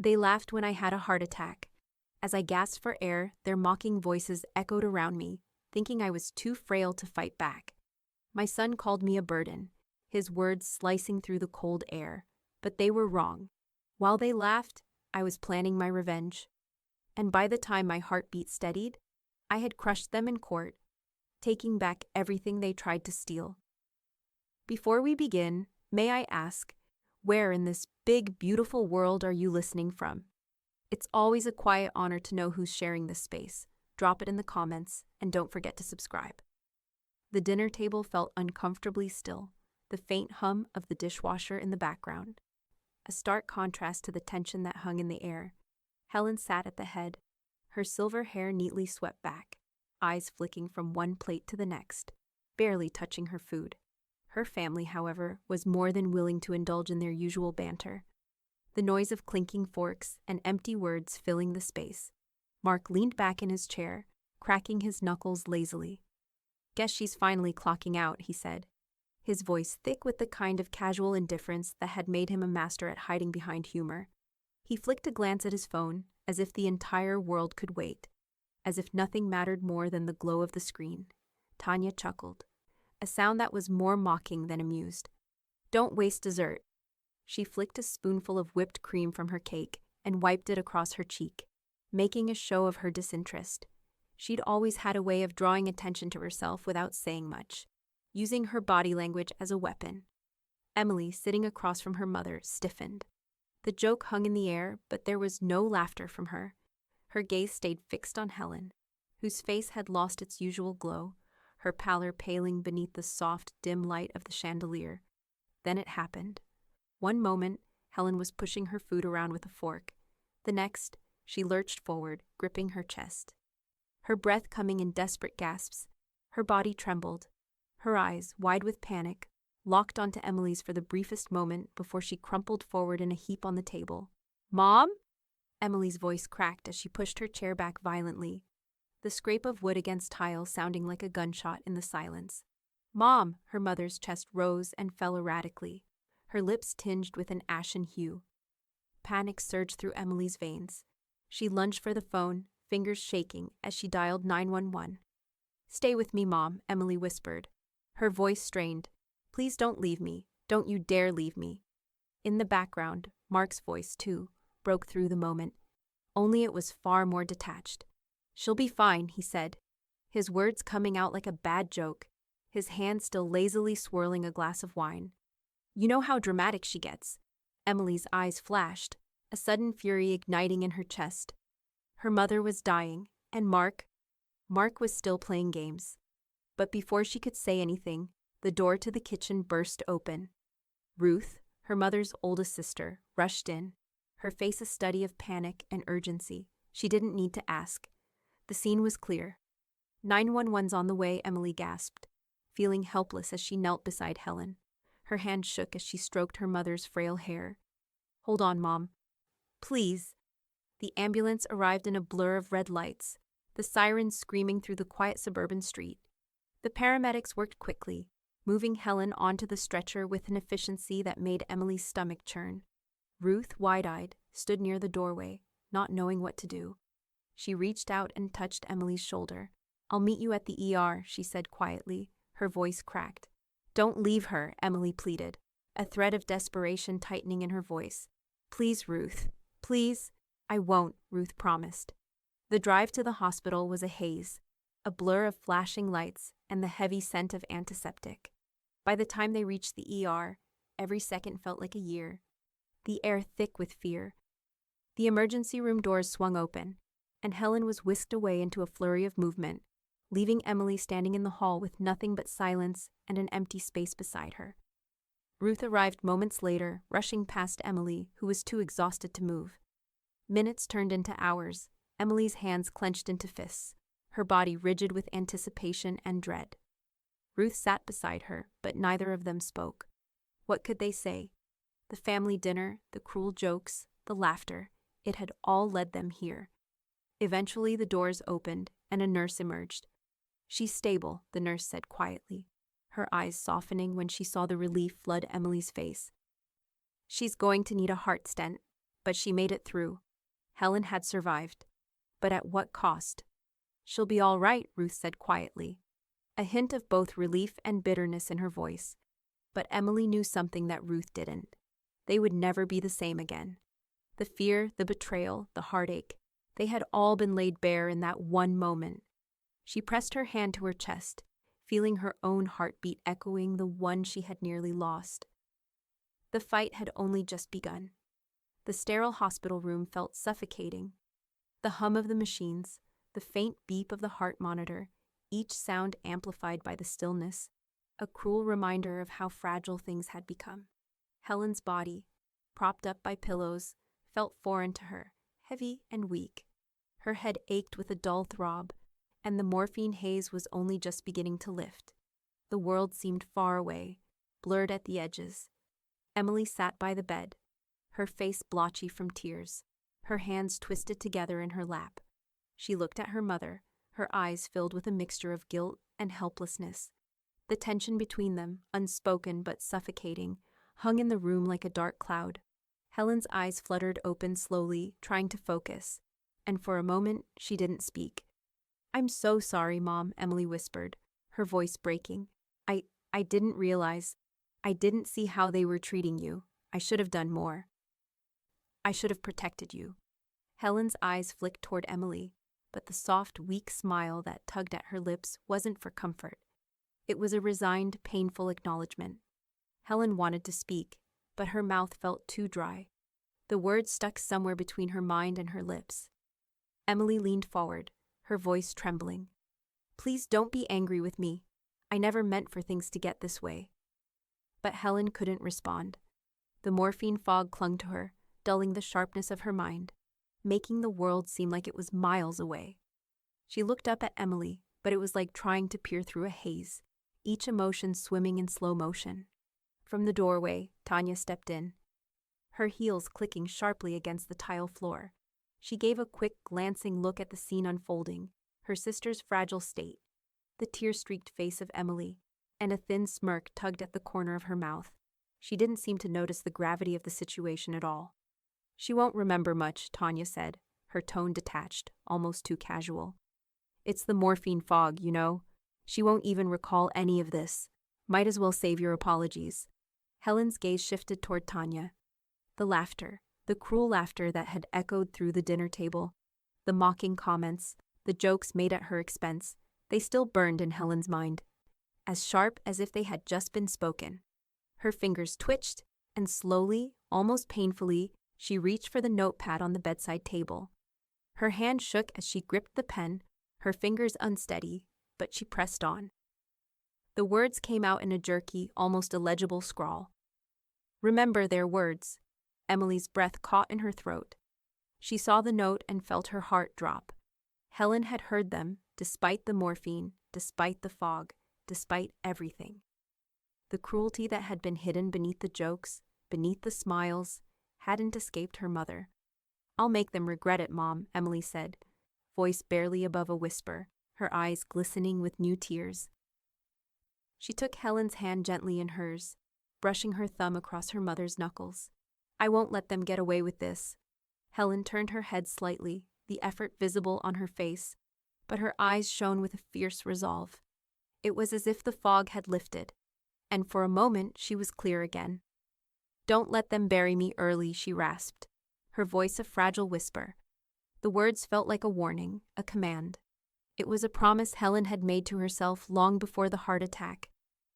They laughed when I had a heart attack. As I gasped for air, their mocking voices echoed around me, thinking I was too frail to fight back. My son called me a burden, his words slicing through the cold air. But they were wrong. While they laughed, I was planning my revenge. And by the time my heartbeat steadied, I had crushed them in court, taking back everything they tried to steal. Before we begin, may I ask, where in this big, beautiful world are you listening from? It's always a quiet honor to know who's sharing this space. Drop it in the comments, and don't forget to subscribe. The dinner table felt uncomfortably still, the faint hum of the dishwasher in the background. A stark contrast to the tension that hung in the air. Helen sat at the head, her silver hair neatly swept back, eyes flicking from one plate to the next, barely touching her food. Her family, however, was more than willing to indulge in their usual banter. The noise of clinking forks and empty words filling the space. Mark leaned back in his chair, cracking his knuckles lazily. "Guess she's finally clocking out," he said, his voice thick with the kind of casual indifference that had made him a master at hiding behind humor. He flicked a glance at his phone, as if the entire world could wait, as if nothing mattered more than the glow of the screen. Tanya chuckled, a sound that was more mocking than amused. "Don't waste dessert." She flicked a spoonful of whipped cream from her cake and wiped it across her cheek, making a show of her disinterest. She'd always had a way of drawing attention to herself without saying much, using her body language as a weapon. Emily, sitting across from her mother, stiffened. The joke hung in the air, but there was no laughter from her. Her gaze stayed fixed on Helen, whose face had lost its usual glow, her pallor paling beneath the soft, dim light of the chandelier. Then it happened. One moment, Helen was pushing her food around with a fork. The next, she lurched forward, gripping her chest. Her breath coming in desperate gasps. Her body trembled. Her eyes, wide with panic, locked onto Emily's for the briefest moment before she crumpled forward in a heap on the table. "Mom?" Emily's voice cracked as she pushed her chair back violently, the scrape of wood against tile sounding like a gunshot in the silence. "Mom!" Her mother's chest rose and fell erratically, her lips tinged with an ashen hue. Panic surged through Emily's veins. She lunged for the phone, fingers shaking as she dialed 911. "Stay with me, Mom," Emily whispered, her voice strained. "Please don't leave me. Don't you dare leave me." In the background, Mark's voice, too, broke through the moment, only it was far more detached. "She'll be fine," he said, his words coming out like a bad joke, his hand still lazily swirling a glass of wine. "You know how dramatic she gets." Emily's eyes flashed, a sudden fury igniting in her chest. Her mother was dying, and Mark was still playing games. But before she could say anything, the door to the kitchen burst open. Ruth, her mother's oldest sister, rushed in, her face a study of panic and urgency. She didn't need to ask. The scene was clear. 911's on the way, Emily gasped, feeling helpless as she knelt beside Helen. Her hand shook as she stroked her mother's frail hair. "Hold on, Mom. Please." The ambulance arrived in a blur of red lights, the sirens screaming through the quiet suburban street. The paramedics worked quickly, moving Helen onto the stretcher with an efficiency that made Emily's stomach churn. Ruth, wide-eyed, stood near the doorway, not knowing what to do. She reached out and touched Emily's shoulder. "I'll meet you at the ER," she said quietly, her voice cracked. "Don't leave her," Emily pleaded, a thread of desperation tightening in her voice. "Please, Ruth. Please." "I won't," Ruth promised. The drive to the hospital was a haze, a blur of flashing lights and the heavy scent of antiseptic. By the time they reached the ER, every second felt like a year, the air thick with fear. The emergency room doors swung open, and Helen was whisked away into a flurry of movement, leaving Emily standing in the hall with nothing but silence and an empty space beside her. Ruth arrived moments later, rushing past Emily, who was too exhausted to move. Minutes turned into hours, Emily's hands clenched into fists, her body rigid with anticipation and dread. Ruth sat beside her, but neither of them spoke. What could they say? The family dinner, the cruel jokes, the laughter, it had all led them here. Eventually the doors opened, and a nurse emerged. "She's stable," the nurse said quietly, her eyes softening when she saw the relief flood Emily's face. "She's going to need a heart stent." But she made it through. Helen had survived. But at what cost? "She'll be all right," Ruth said quietly, a hint of both relief and bitterness in her voice. But Emily knew something that Ruth didn't. They would never be the same again. The fear, the betrayal, the heartache, they had all been laid bare in that one moment. She pressed her hand to her chest, feeling her own heartbeat echoing the one she had nearly lost. The fight had only just begun. The sterile hospital room felt suffocating. The hum of the machines, the faint beep of the heart monitor, each sound amplified by the stillness, a cruel reminder of how fragile things had become. Helen's body, propped up by pillows, felt foreign to her, heavy and weak. Her head ached with a dull throb, and the morphine haze was only just beginning to lift. The world seemed far away, blurred at the edges. Emily sat by the bed, her face blotchy from tears, her hands twisted together in her lap. She looked at her mother, her eyes filled with a mixture of guilt and helplessness. The tension between them, unspoken but suffocating, hung in the room like a dark cloud. Helen's eyes fluttered open slowly, trying to focus, and for a moment she didn't speak. "I'm so sorry, Mom," Emily whispered, her voice breaking. I didn't realize. I didn't see how they were treating you. I should have done more. I should have protected you." Helen's eyes flicked toward Emily, but the soft, weak smile that tugged at her lips wasn't for comfort. It was a resigned, painful acknowledgement. Helen wanted to speak, but her mouth felt too dry. The words stuck somewhere between her mind and her lips. Emily leaned forward, her voice trembling. "Please don't be angry with me. I never meant for things to get this way." But Helen couldn't respond. The morphine fog clung to her, dulling the sharpness of her mind, making the world seem like it was miles away. She looked up at Emily, but it was like trying to peer through a haze, each emotion swimming in slow motion. From the doorway, Tanya stepped in, her heels clicking sharply against the tile floor. She gave a quick, glancing look at the scene unfolding, her sister's fragile state, the tear-streaked face of Emily, and a thin smirk tugged at the corner of her mouth. She didn't seem to notice the gravity of the situation at all. "She won't remember much," Tanya said, her tone detached, almost too casual. "It's the morphine fog, you know. She won't even recall any of this. Might as well save your apologies." Helen's gaze shifted toward Tanya. The laughter, the cruel laughter that had echoed through the dinner table, the mocking comments, the jokes made at her expense, they still burned in Helen's mind, as sharp as if they had just been spoken. Her fingers twitched, and slowly, almost painfully, she reached for the notepad on the bedside table. Her hand shook as she gripped the pen, her fingers unsteady, but she pressed on. The words came out in a jerky, almost illegible scrawl. "Remember their words." Emily's breath caught in her throat. She saw the note and felt her heart drop. Helen had heard them, despite the morphine, despite the fog, despite everything. The cruelty that had been hidden beneath the jokes, beneath the smiles, hadn't escaped her mother. "I'll make them regret it, Mom," Emily said, voice barely above a whisper, her eyes glistening with new tears. She took Helen's hand gently in hers, brushing her thumb across her mother's knuckles. "I won't let them get away with this." Helen turned her head slightly, the effort visible on her face, but her eyes shone with a fierce resolve. It was as if the fog had lifted, and for a moment she was clear again. "Don't let them bury me early," she rasped, her voice a fragile whisper. The words felt like a warning, a command. It was a promise Helen had made to herself long before the heart attack,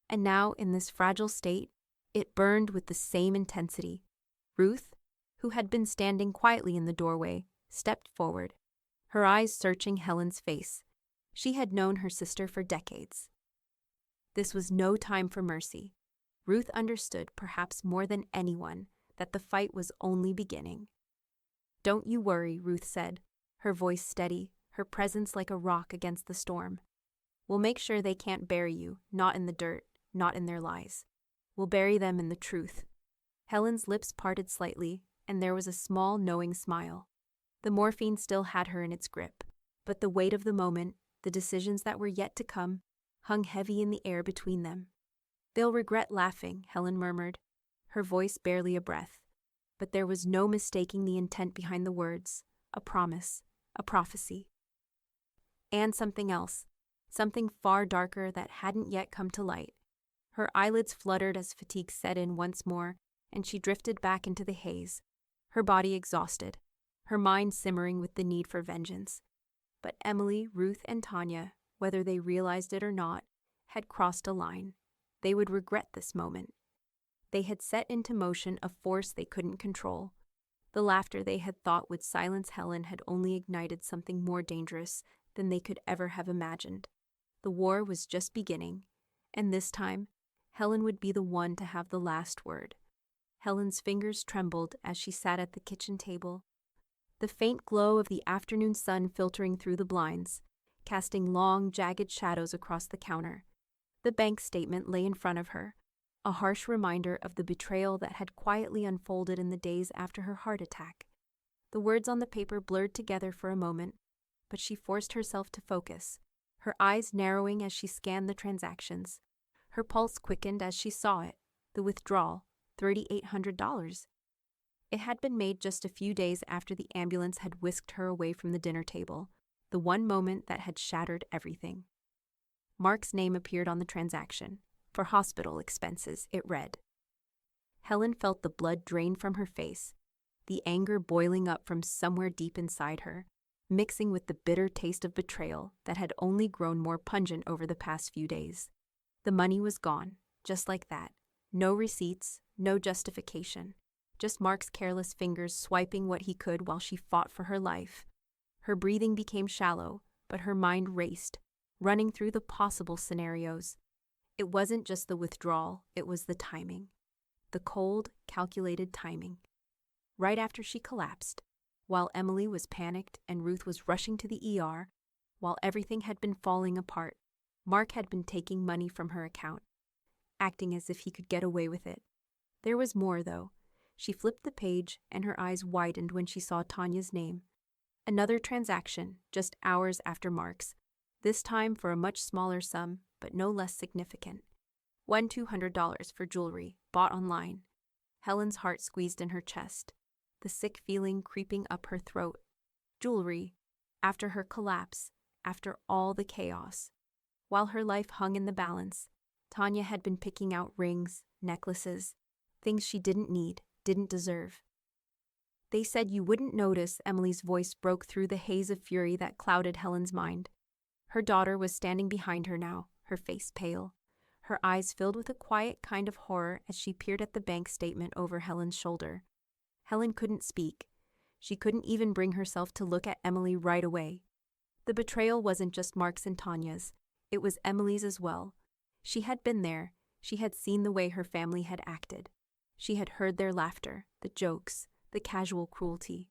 and now, in this fragile state, it burned with the same intensity. Ruth, who had been standing quietly in the doorway, stepped forward, her eyes searching Helen's face. She had known her sister for decades. This was no time for mercy. Ruth understood, perhaps more than anyone, that the fight was only beginning. "Don't you worry," Ruth said, her voice steady, her presence like a rock against the storm. "We'll make sure they can't bury you, not in the dirt, not in their lies. We'll bury them in the truth." Helen's lips parted slightly, and there was a small, knowing smile. The morphine still had her in its grip, but the weight of the moment, the decisions that were yet to come, hung heavy in the air between them. "They'll regret laughing," Helen murmured, her voice barely a breath. but there was no mistaking the intent behind the words. A promise, a prophecy. And something else, something far darker that hadn't yet come to light. Her eyelids fluttered as fatigue set in once more, and she drifted back into the haze, her body exhausted, her mind simmering with the need for vengeance. But Emily, Ruth, and Tanya, whether they realized it or not, had crossed a line. They would regret this moment. They had set into motion a force they couldn't control. The laughter they had thought would silence Helen had only ignited something more dangerous than they could ever have imagined. The war was just beginning, and this time, Helen would be the one to have the last word. Helen's fingers trembled as she sat at the kitchen table, the faint glow of the afternoon sun filtering through the blinds, casting long, jagged shadows across the counter. The bank statement lay in front of her, a harsh reminder of the betrayal that had quietly unfolded in the days after her heart attack. The words on the paper blurred together for a moment, but she forced herself to focus, her eyes narrowing as she scanned the transactions. Her pulse quickened as she saw it, the withdrawal, $3,800. It had been made just a few days after the ambulance had whisked her away from the dinner table, the one moment that had shattered everything. Mark's name appeared on the transaction. For hospital expenses, it read. Helen felt the blood drain from her face, the anger boiling up from somewhere deep inside her, mixing with the bitter taste of betrayal that had only grown more pungent over the past few days. The money was gone, just like that. No receipts, no justification. Just Mark's careless fingers swiping what he could while she fought for her life. Her breathing became shallow, but her mind raced, running through the possible scenarios. It wasn't just the withdrawal, it was the timing. The cold, calculated timing. Right after she collapsed, while Emily was panicked and Ruth was rushing to the ER, while everything had been falling apart, Mark had been taking money from her account, acting as if he could get away with it. There was more, though. She flipped the page, and her eyes widened when she saw Tanya's name. Another transaction, just hours after Mark's, this time for a much smaller sum, but no less significant. $200 for jewelry, bought online. Helen's heart squeezed in her chest, the sick feeling creeping up her throat. Jewelry, after her collapse, after all the chaos. While her life hung in the balance, Tanya had been picking out rings, necklaces, things she didn't need, didn't deserve. They said you wouldn't notice. Emily's voice broke through the haze of fury that clouded Helen's mind. Her daughter was standing behind her now, her face pale, her eyes filled with a quiet kind of horror as she peered at the bank statement over Helen's shoulder. Helen couldn't speak. She couldn't even bring herself to look at Emily right away. The betrayal wasn't just Mark's and Tanya's, it was Emily's as well. She had been there, she had seen the way her family had acted. She had heard their laughter, the jokes, the casual cruelty.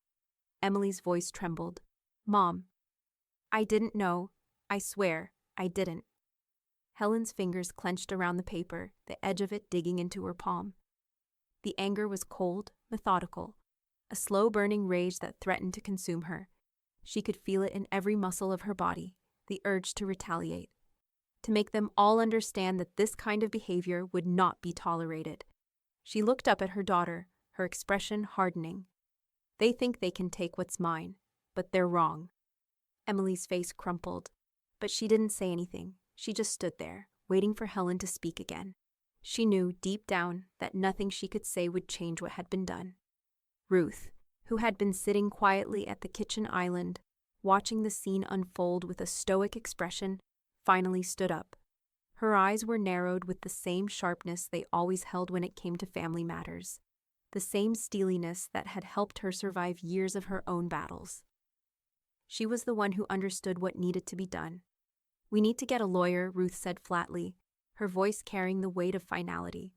Emily's voice trembled. Mom, I didn't know. I swear, I didn't. Helen's fingers clenched around the paper, the edge of it digging into her palm. The anger was cold, methodical, a slow-burning rage that threatened to consume her. She could feel it in every muscle of her body, the urge to retaliate, to make them all understand that this kind of behavior would not be tolerated. She looked up at her daughter, her expression hardening. They think they can take what's mine, but they're wrong. Emily's face crumpled, but she didn't say anything. She just stood there, waiting for Helen to speak again. She knew, deep down, that nothing she could say would change what had been done. Ruth, who had been sitting quietly at the kitchen island, watching the scene unfold with a stoic expression, finally stood up. Her eyes were narrowed with the same sharpness they always held when it came to family matters, the same steeliness that had helped her survive years of her own battles. She was the one who understood what needed to be done. We need to get a lawyer, Ruth said flatly, her voice carrying the weight of finality.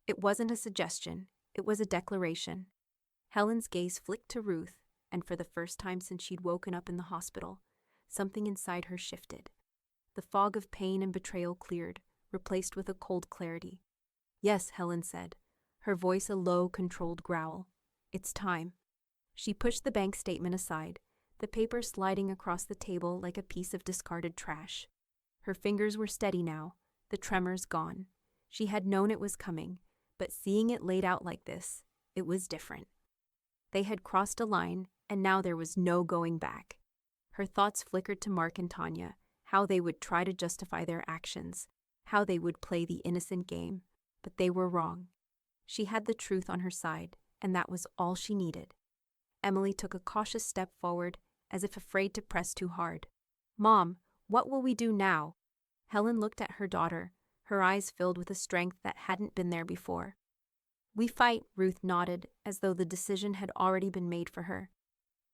It wasn't a suggestion, it was a declaration. Helen's gaze flicked to Ruth, and for the first time since she'd woken up in the hospital, something inside her shifted. The fog of pain and betrayal cleared, replaced with a cold clarity. Yes, Helen said, her voice a low, controlled growl. It's time. She pushed the bank statement aside, the paper sliding across the table like a piece of discarded trash. Her fingers were steady now, the tremors gone. She had known it was coming, but seeing it laid out like this, it was different. They had crossed a line, and now there was no going back. Her thoughts flickered to Mark and Tanya, how they would try to justify their actions, how they would play the innocent game, but they were wrong. She had the truth on her side, and that was all she needed. Emily took a cautious step forward, as if afraid to press too hard. "Mom, what will we do now?" Helen looked at her daughter, her eyes filled with a strength that hadn't been there before. "We fight," Ruth nodded, as though the decision had already been made for her.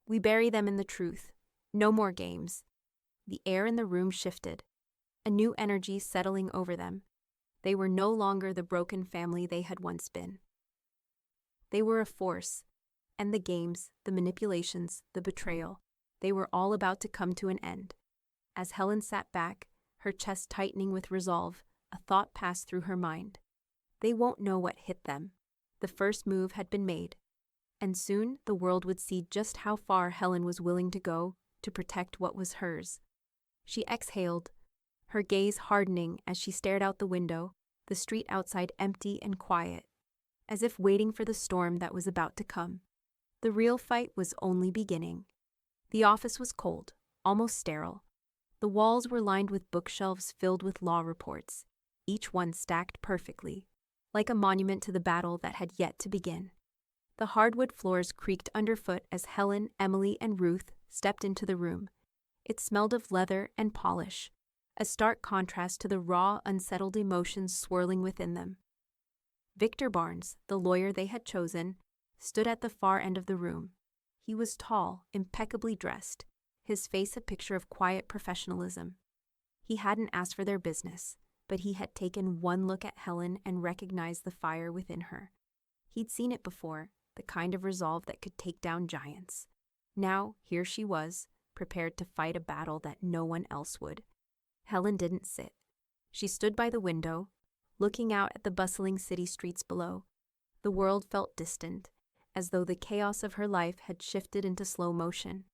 "We bury them in the truth. No more games." The air in the room shifted, a new energy settling over them. They were no longer the broken family they had once been. They were a force, and the games, the manipulations, the betrayal, they were all about to come to an end. As Helen sat back, her chest tightening with resolve, a thought passed through her mind. They won't know what hit them. The first move had been made, and soon the world would see just how far Helen was willing to go to protect what was hers. She exhaled, her gaze hardening as she stared out the window, the street outside empty and quiet, as if waiting for the storm that was about to come. The real fight was only beginning. The office was cold, almost sterile. The walls were lined with bookshelves filled with law reports, each one stacked perfectly, like a monument to the battle that had yet to begin. The hardwood floors creaked underfoot as Helen, Emily, and Ruth stepped into the room. It smelled of leather and polish, a stark contrast to the raw, unsettled emotions swirling within them. Victor Barnes, the lawyer they had chosen, stood at the far end of the room. He was tall, impeccably dressed, his face a picture of quiet professionalism. He hadn't asked for their business, but he had taken one look at Helen and recognized the fire within her. He'd seen it before, the kind of resolve that could take down giants. Now, here she was, prepared to fight a battle that no one else would. Helen didn't sit. She stood by the window, looking out at the bustling city streets below. The world felt distant, as though the chaos of her life had shifted into slow motion.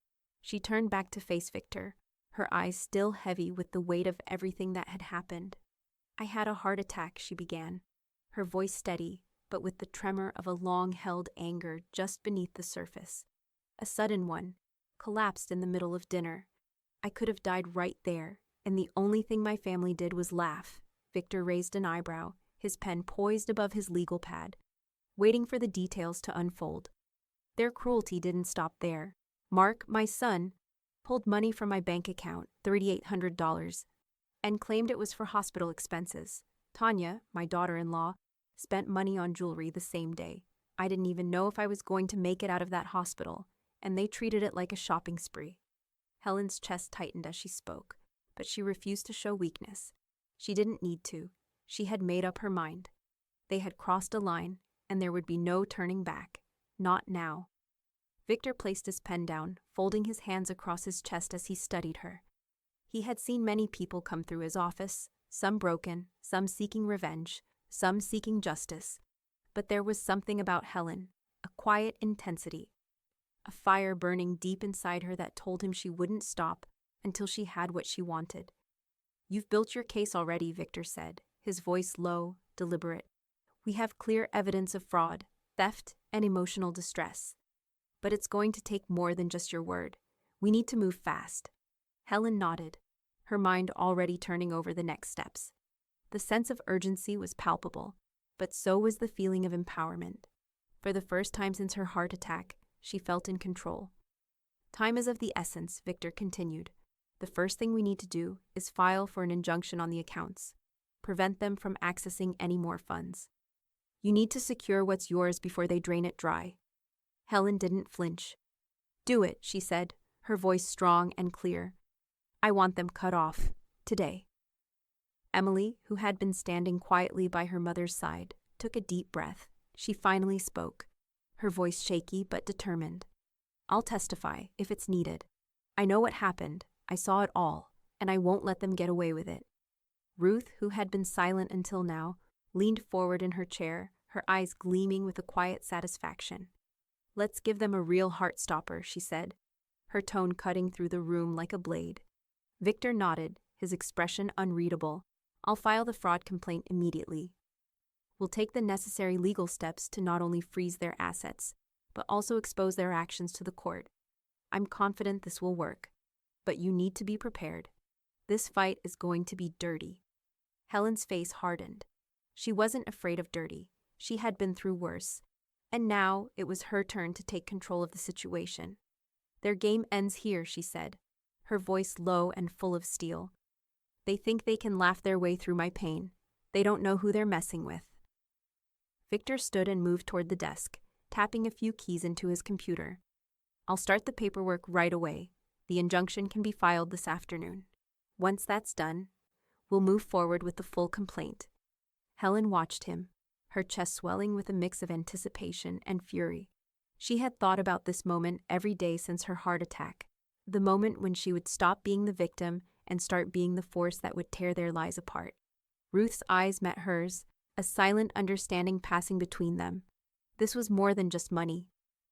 She turned back to face Victor, her eyes still heavy with the weight of everything that had happened. "I had a heart attack," she began, her voice steady, but with the tremor of a long-held anger just beneath the surface. A sudden one, collapsed in the middle of dinner. I could have died right there, and the only thing my family did was laugh. Victor raised an eyebrow, his pen poised above his legal pad, waiting for the details to unfold. Their cruelty didn't stop there. Mark, my son, pulled money from my bank account, $3,800, and claimed it was for hospital expenses. Tanya, my daughter-in-law, spent money on jewelry the same day. I didn't even know if I was going to make it out of that hospital, and they treated it like a shopping spree. Helen's chest tightened as she spoke, but she refused to show weakness. She didn't need to. She had made up her mind. They had crossed a line, and there would be no turning back. Not now. Victor placed his pen down, folding his hands across his chest as he studied her. He had seen many people come through his office, some broken, some seeking revenge, some seeking justice. But there was something about Helen, a quiet intensity, a fire burning deep inside her that told him she wouldn't stop until she had what she wanted. "You've built your case already," Victor said, his voice low, deliberate. "We have clear evidence of fraud, theft, and emotional distress. But it's going to take more than just your word. We need to move fast." Helen nodded, her mind already turning over the next steps. The sense of urgency was palpable, but so was the feeling of empowerment. For the first time since her heart attack, she felt in control. "Time is of the essence," Victor continued. "The first thing we need to do is file for an injunction on the accounts. Prevent them from accessing any more funds. You need to secure what's yours before they drain it dry." Helen didn't flinch. "Do it," she said, her voice strong and clear. "I want them cut off, today." Emily, who had been standing quietly by her mother's side, took a deep breath. She finally spoke, her voice shaky but determined. "I'll testify, if it's needed. I know what happened, I saw it all, and I won't let them get away with it." Ruth, who had been silent until now, leaned forward in her chair, her eyes gleaming with a quiet satisfaction. "Let's give them a real heart-stopper," she said, her tone cutting through the room like a blade. Victor nodded, his expression unreadable. "I'll file the fraud complaint immediately. We'll take the necessary legal steps to not only freeze their assets, but also expose their actions to the court. I'm confident this will work. But you need to be prepared. This fight is going to be dirty. Helen's face hardened. She wasn't afraid of dirty. She had been through worse. And now it was her turn to take control of the situation. Their game ends here, she said, her voice low and full of steel. They think they can laugh their way through my pain. They don't know who they're messing with. Victor stood and moved toward the desk, tapping a few keys into his computer. I'll start the paperwork right away. The injunction can be filed this afternoon. Once that's done, we'll move forward with the full complaint. Helen watched him, her chest swelling with a mix of anticipation and fury. She had thought about this moment every day since her heart attack, the moment when she would stop being the victim and start being the force that would tear their lives apart. Ruth's eyes met hers, a silent understanding passing between them. This was more than just money.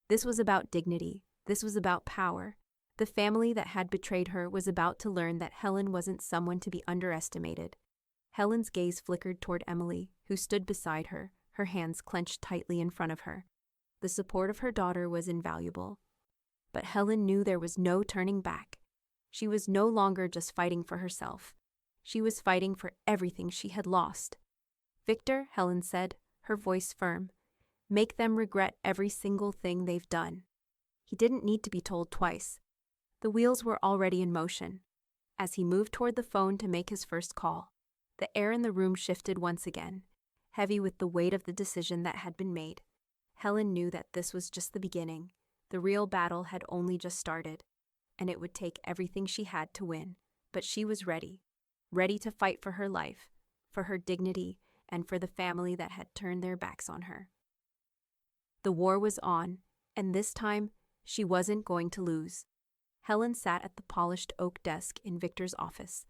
This was about dignity. This was about power. The family that had betrayed her was about to learn that Helen wasn't someone to be underestimated. Helen's gaze flickered toward Emily, who stood beside her, her hands clenched tightly in front of her. The support of her daughter was invaluable. But Helen knew there was no turning back. She was no longer just fighting for herself. She was fighting for everything she had lost. Victor, Helen said, her voice firm, make them regret every single thing they've done. He didn't need to be told twice. The wheels were already in motion. As he moved toward the phone to make his first call, the air in the room shifted once again, heavy with the weight of the decision that had been made. Helen knew that this was just the beginning. The real battle had only just started, and it would take everything she had to win. But she was ready to fight for her life, for her dignity, and for the family that had turned their backs on her. The war was on, and this time, she wasn't going to lose. Helen sat at the polished oak desk in Victor's office,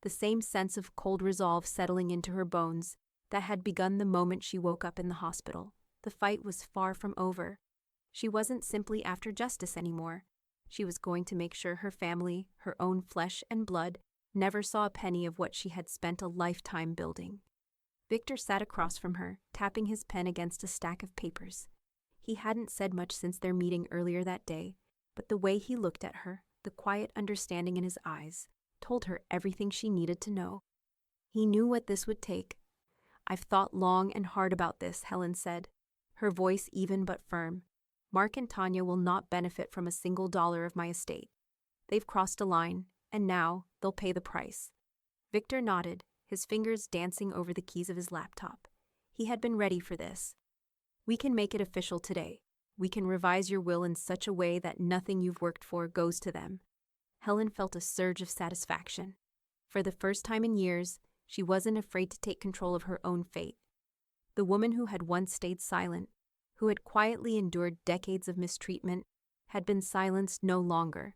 the same sense of cold resolve settling into her bones that had begun the moment she woke up in the hospital. The fight was far from over. She wasn't simply after justice anymore. She was going to make sure her family, her own flesh and blood, never saw a penny of what she had spent a lifetime building. Victor sat across from her, tapping his pen against a stack of papers. He hadn't said much since their meeting earlier that day, but the way he looked at her, the quiet understanding in his eyes, told her everything she needed to know. He knew what this would take. I've thought long and hard about this, Helen said, her voice even but firm. Mark and Tanya will not benefit from a single dollar of my estate. They've crossed a line, and now they'll pay the price. Victor nodded, his fingers dancing over the keys of his laptop. He had been ready for this. We can make it official today. We can revise your will in such a way that nothing you've worked for goes to them. Helen felt a surge of satisfaction. For the first time in years, she wasn't afraid to take control of her own fate. The woman who had once stayed silent, who had quietly endured decades of mistreatment, had been silenced no longer.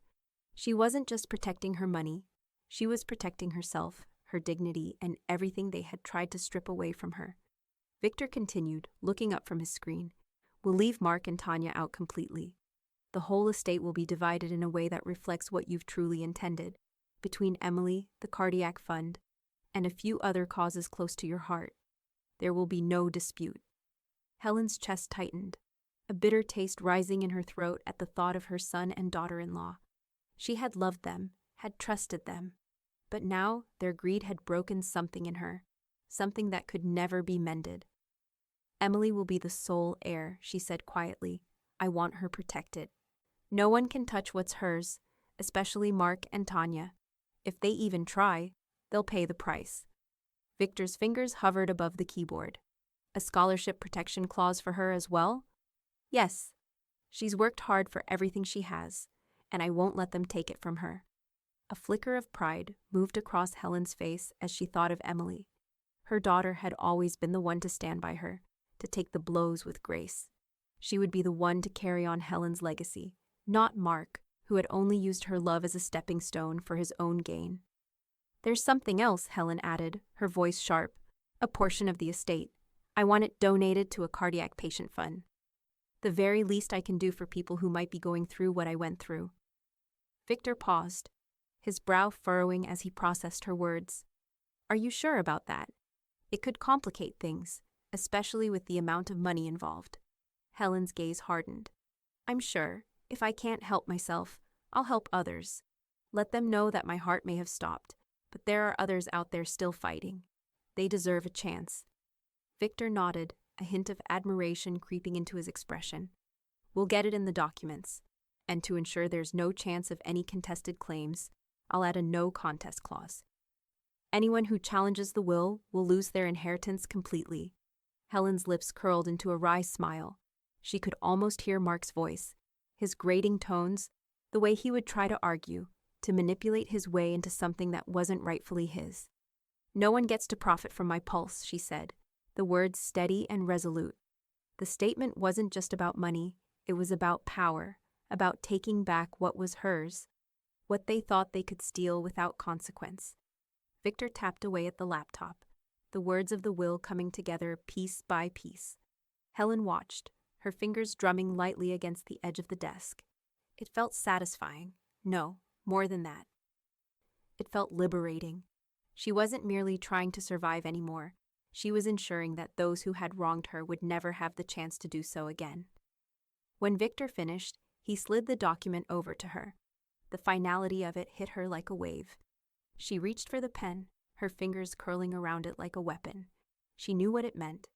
She wasn't just protecting her money. She was protecting herself, her dignity, and everything they had tried to strip away from her. Victor continued, looking up from his screen. We'll leave Mark and Tanya out completely. The whole estate will be divided in a way that reflects what you've truly intended, between Emily, the cardiac fund, and a few other causes close to your heart. There will be no dispute. Helen's chest tightened, a bitter taste rising in her throat at the thought of her son and daughter-in-law. She had loved them, had trusted them, but now their greed had broken something in her, something that could never be mended. Emily will be the sole heir, she said quietly. I want her protected. No one can touch what's hers, especially Mark and Tanya. If they even try, they'll pay the price. Victor's fingers hovered above the keyboard. A scholarship protection clause for her as well? Yes. She's worked hard for everything she has, and I won't let them take it from her. A flicker of pride moved across Helen's face as she thought of Emily. Her daughter had always been the one to stand by her, to take the blows with grace. She would be the one to carry on Helen's legacy, not Mark, who had only used her love as a stepping stone for his own gain. There's something else, Helen added, her voice sharp. A portion of the estate. I want it donated to a cardiac patient fund. The very least I can do for people who might be going through what I went through. Victor paused, his brow furrowing as he processed her words. Are you sure about that? It could complicate things, especially with the amount of money involved. Helen's gaze hardened. I'm sure, if I can't help myself, I'll help others. Let them know that my heart may have stopped, but there are others out there still fighting. They deserve a chance. Victor nodded, a hint of admiration creeping into his expression. We'll get it in the documents. And to ensure there's no chance of any contested claims, I'll add a no contest clause. Anyone who challenges the will lose their inheritance completely. Helen's lips curled into a wry smile. She could almost hear Mark's voice, his grating tones, the way he would try to argue, to manipulate his way into something that wasn't rightfully his. No one gets to profit from my pulse, she said, the words steady and resolute. The statement wasn't just about money, it was about power, about taking back what was hers, what they thought they could steal without consequence. Victor tapped away at the laptop, the words of the will coming together piece by piece. Helen watched, her fingers drumming lightly against the edge of the desk. It felt satisfying. No, more than that. It felt liberating. She wasn't merely trying to survive anymore. She was ensuring that those who had wronged her would never have the chance to do so again. When Victor finished, he slid the document over to her. The finality of it hit her like a wave. She reached for the pen, her fingers curling around it like a weapon. She knew what it meant.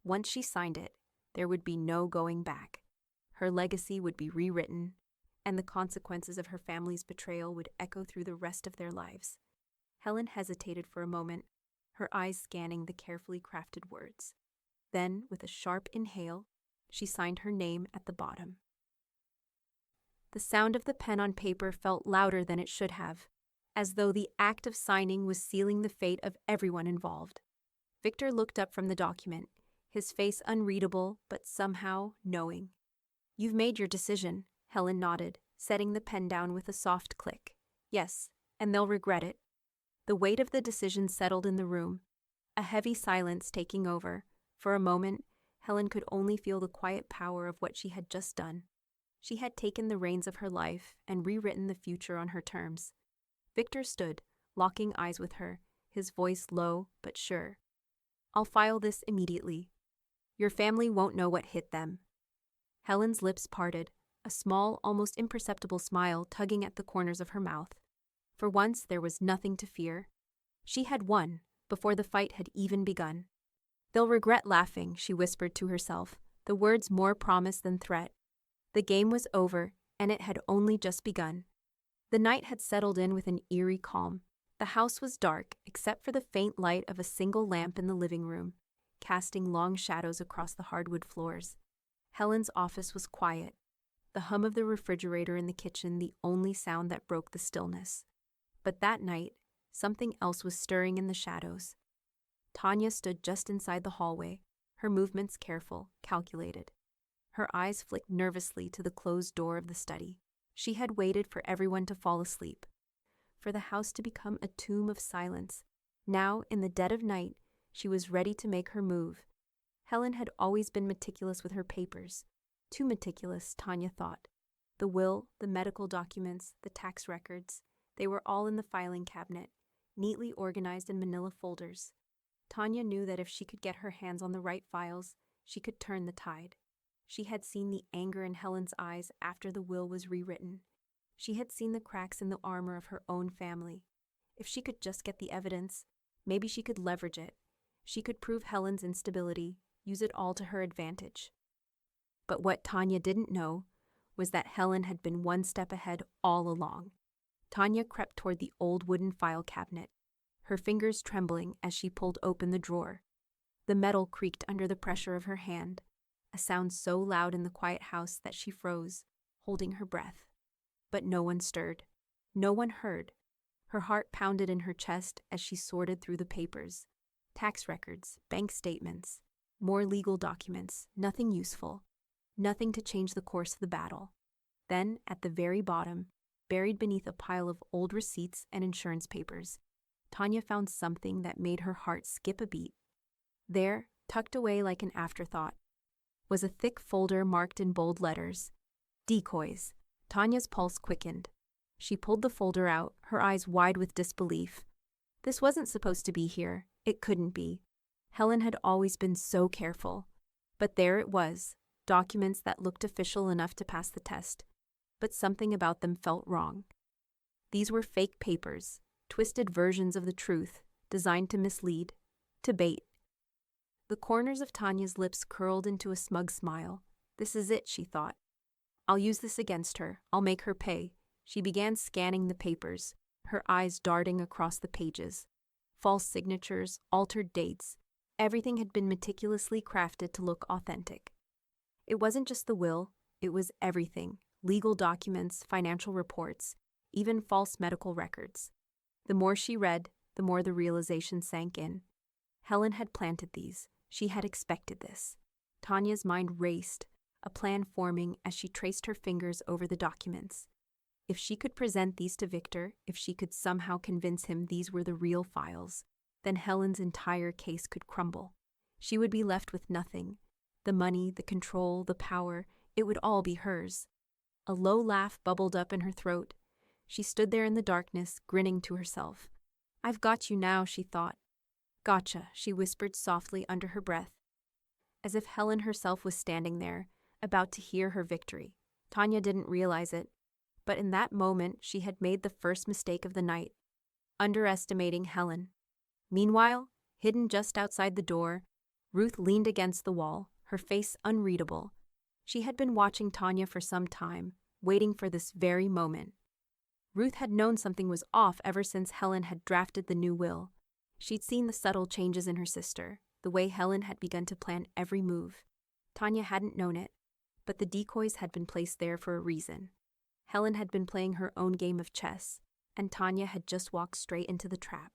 Once she signed it, there would be no going back. Her legacy would be rewritten, and the consequences of her family's betrayal would echo through the rest of their lives. Helen hesitated for a moment, her eyes scanning the carefully crafted words. Then, with a sharp inhale, she signed her name at the bottom. The sound of the pen on paper felt louder than it should have, as though the act of signing was sealing the fate of everyone involved. Victor looked up from the document, his face unreadable but somehow knowing. You've made your decision, Helen nodded, setting the pen down with a soft click. Yes, and they'll regret it. The weight of the decision settled in the room, a heavy silence taking over. For a moment, Helen could only feel the quiet power of what she had just done. She had taken the reins of her life and rewritten the future on her terms. Victor stood, locking eyes with her, his voice low but sure. I'll file this immediately. Your family won't know what hit them. Helen's lips parted, a small, almost imperceptible smile tugging at the corners of her mouth. For once, there was nothing to fear. She had won, before the fight had even begun. They'll regret laughing, she whispered to herself, the words more promise than threat. The game was over, and it had only just begun. The night had settled in with an eerie calm. The house was dark, except for the faint light of a single lamp in the living room, casting long shadows across the hardwood floors. Helen's office was quiet, the hum of the refrigerator in the kitchen the only sound that broke the stillness. But that night, something else was stirring in the shadows. Tanya stood just inside the hallway, her movements careful, calculated. Her eyes flicked nervously to the closed door of the study. She had waited for everyone to fall asleep, for the house to become a tomb of silence. Now, in the dead of night, she was ready to make her move. Helen had always been meticulous with her papers. Too meticulous, Tanya thought. The will, the medical documents, the tax records, they were all in the filing cabinet, neatly organized in manila folders. Tanya knew that if she could get her hands on the right files, she could turn the tide. She had seen the anger in Helen's eyes after the will was rewritten. She had seen the cracks in the armor of her own family. If she could just get the evidence, maybe she could leverage it. She could prove Helen's instability, use it all to her advantage. But what Tanya didn't know was that Helen had been one step ahead all along. Tanya crept toward the old wooden file cabinet, her fingers trembling as she pulled open the drawer. The metal creaked under the pressure of her hand, a sound so loud in the quiet house that she froze, holding her breath. But no one stirred. No one heard. Her heart pounded in her chest as she sorted through the papers. Tax records, bank statements, more legal documents, nothing useful, nothing to change the course of the battle. Then, at the very bottom, buried beneath a pile of old receipts and insurance papers, Tanya found something that made her heart skip a beat. There, tucked away like an afterthought, was a thick folder marked in bold letters. Decoys. Tanya's pulse quickened. She pulled the folder out, her eyes wide with disbelief. This wasn't supposed to be here. It couldn't be. Helen had always been so careful. But there it was, documents that looked official enough to pass the test, but something about them felt wrong. These were fake papers, twisted versions of the truth, designed to mislead, to bait. The corners of Tanya's lips curled into a smug smile. This is it, she thought. I'll use this against her. I'll make her pay. She began scanning the papers, her eyes darting across the pages. False signatures, altered dates. Everything had been meticulously crafted to look authentic. It wasn't just the will, it was everything. Legal documents, financial reports, even false medical records. The more she read, the more the realization sank in. Helen had planted these. She had expected this. Tanya's mind raced, a plan forming as she traced her fingers over the documents. If she could present these to Victor, if she could somehow convince him these were the real files, then Helen's entire case could crumble. She would be left with nothing. The money, the control, the power, it would all be hers. A low laugh bubbled up in her throat. She stood there in the darkness, grinning to herself. I've got you now, she thought. Gotcha, she whispered softly under her breath, as if Helen herself was standing there, about to hear her victory. Tanya didn't realize it, but in that moment she had made the first mistake of the night, underestimating Helen. Meanwhile, hidden just outside the door, Ruth leaned against the wall, her face unreadable. She had been watching Tanya for some time, waiting for this very moment. Ruth had known something was off ever since Helen had drafted the new will. She'd seen the subtle changes in her sister, the way Helen had begun to plan every move. Tanya hadn't known it, but the decoys had been placed there for a reason. Helen had been playing her own game of chess, and Tanya had just walked straight into the trap.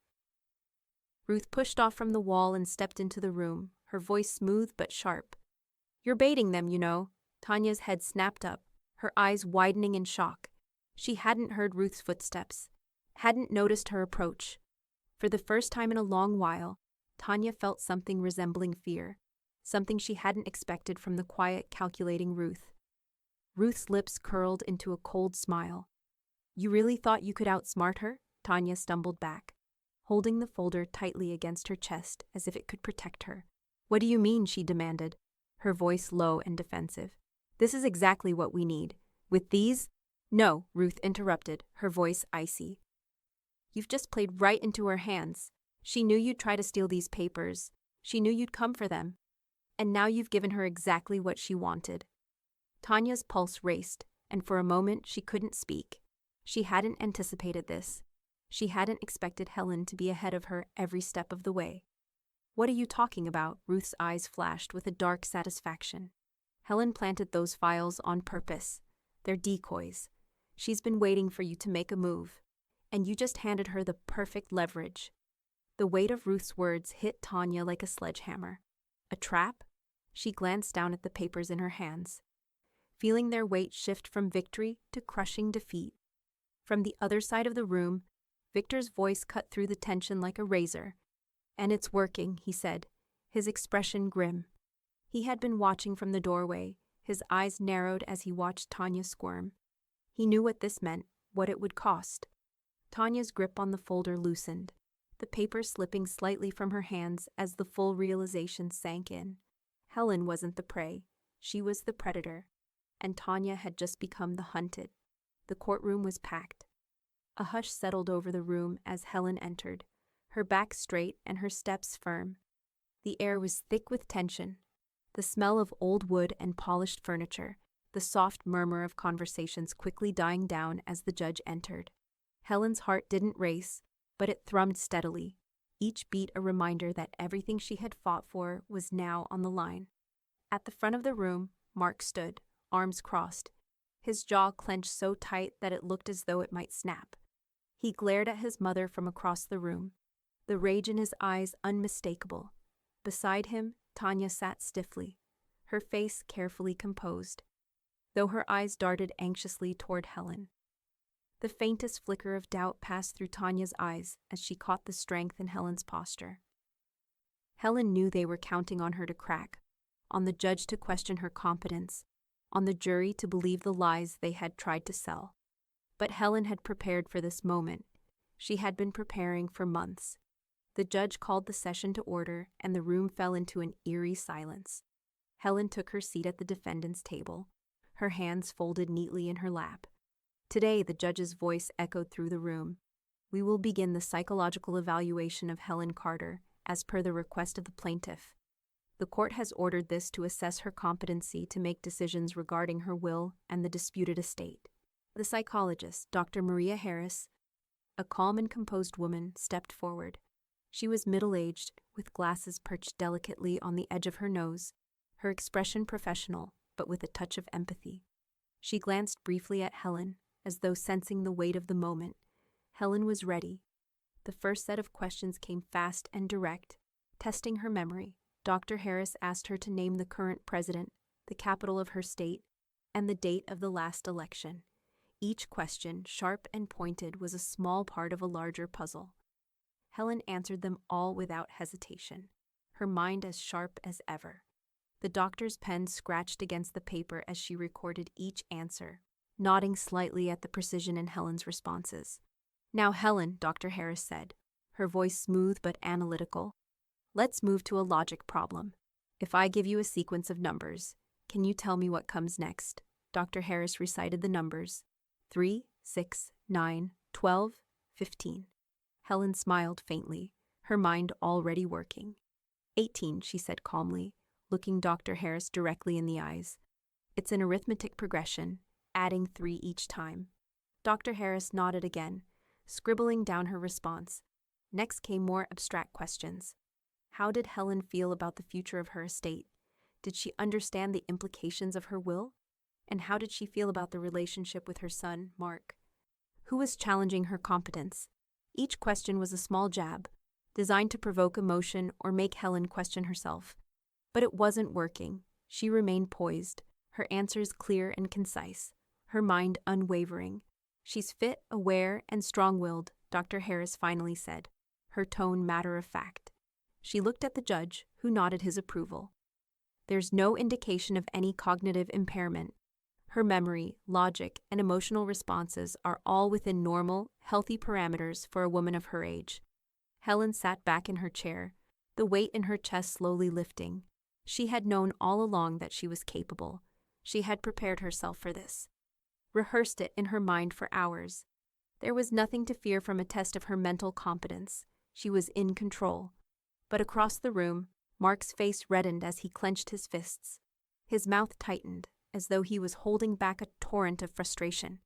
Ruth pushed off from the wall and stepped into the room, her voice smooth but sharp. You're baiting them, you know. Tanya's head snapped up, her eyes widening in shock. She hadn't heard Ruth's footsteps, hadn't noticed her approach. For the first time in a long while, Tanya felt something resembling fear, something she hadn't expected from the quiet, calculating Ruth. Ruth's lips curled into a cold smile. You really thought you could outsmart her? Tanya stumbled back, holding the folder tightly against her chest as if it could protect her. What do you mean? She demanded, her voice low and defensive. This is exactly what we need. With these? No, Ruth interrupted, her voice icy. You've just played right into her hands. She knew you'd try to steal these papers. She knew you'd come for them. And now you've given her exactly what she wanted. Tanya's pulse raced, and for a moment she couldn't speak. She hadn't anticipated this. She hadn't expected Helen to be ahead of her every step of the way. What are you talking about? Ruth's eyes flashed with a dark satisfaction. Helen planted those files on purpose. They're decoys. She's been waiting for you to make a move, and you just handed her the perfect leverage. The weight of Ruth's words hit Tanya like a sledgehammer. A trap? She glanced down at the papers in her hands, feeling their weight shift from victory to crushing defeat. From the other side of the room, Victor's voice cut through the tension like a razor. And it's working, he said, his expression grim. He had been watching from the doorway, his eyes narrowed as he watched Tanya squirm. He knew what this meant, what it would cost. Tanya's grip on the folder loosened, the paper slipping slightly from her hands as the full realization sank in. Helen wasn't the prey, she was the predator, and Tanya had just become the hunted. The courtroom was packed. A hush settled over the room as Helen entered, her back straight and her steps firm. The air was thick with tension, the smell of old wood and polished furniture, the soft murmur of conversations quickly dying down as the judge entered. Helen's heart didn't race, but it thrummed steadily, each beat a reminder that everything she had fought for was now on the line. At the front of the room, Mark stood, arms crossed, his jaw clenched so tight that it looked as though it might snap. He glared at his mother from across the room, the rage in his eyes unmistakable. Beside him, Tanya sat stiffly, her face carefully composed, though her eyes darted anxiously toward Helen. The faintest flicker of doubt passed through Tanya's eyes as she caught the strength in Helen's posture. Helen knew they were counting on her to crack, on the judge to question her competence, on the jury to believe the lies they had tried to sell. But Helen had prepared for this moment. She had been preparing for months. The judge called the session to order, and the room fell into an eerie silence. Helen took her seat at the defendant's table, her hands folded neatly in her lap. Today, the judge's voice echoed through the room. We will begin the psychological evaluation of Helen Carter, as per the request of the plaintiff. The court has ordered this to assess her competency to make decisions regarding her will and the disputed estate. The psychologist, Dr. Maria Harris, a calm and composed woman, stepped forward. She was middle-aged, with glasses perched delicately on the edge of her nose, her expression professional, but with a touch of empathy. She glanced briefly at Helen, as though sensing the weight of the moment. Helen was ready. The first set of questions came fast and direct, testing her memory. Dr. Harris asked her to name the current president, the capital of her state, and the date of the last election. Each question, sharp and pointed, was a small part of a larger puzzle. Helen answered them all without hesitation, her mind as sharp as ever. The doctor's pen scratched against the paper as she recorded each answer, nodding slightly at the precision in Helen's responses. "Now, Helen," Dr. Harris said, her voice smooth but analytical, "let's move to a logic problem. If I give you a sequence of numbers, can you tell me what comes next?" Dr. Harris recited the numbers: 3, 6, 9, 12, 15. Helen smiled faintly, her mind already working. 18, she said calmly, looking Dr. Harris directly in the eyes. "It's an arithmetic progression, adding 3 each time." Dr. Harris nodded again, scribbling down her response. Next came more abstract questions. How did Helen feel about the future of her estate? Did she understand the implications of her will? And how did she feel about the relationship with her son, Mark? Who was challenging her competence? Each question was a small jab, designed to provoke emotion or make Helen question herself. But it wasn't working. She remained poised, her answers clear and concise, her mind unwavering. "She's fit, aware, and strong-willed," Dr. Harris finally said, her tone matter-of-fact. She looked at the judge, who nodded his approval. "There's no indication of any cognitive impairment. Her memory, logic, and emotional responses are all within normal, healthy parameters for a woman of her age." Helen sat back in her chair, the weight in her chest slowly lifting. She had known all along that she was capable. She had prepared herself for this, rehearsed it in her mind for hours. There was nothing to fear from a test of her mental competence. She was in control. But across the room, Mark's face reddened as he clenched his fists. His mouth tightened, as though he was holding back a torrent of frustration.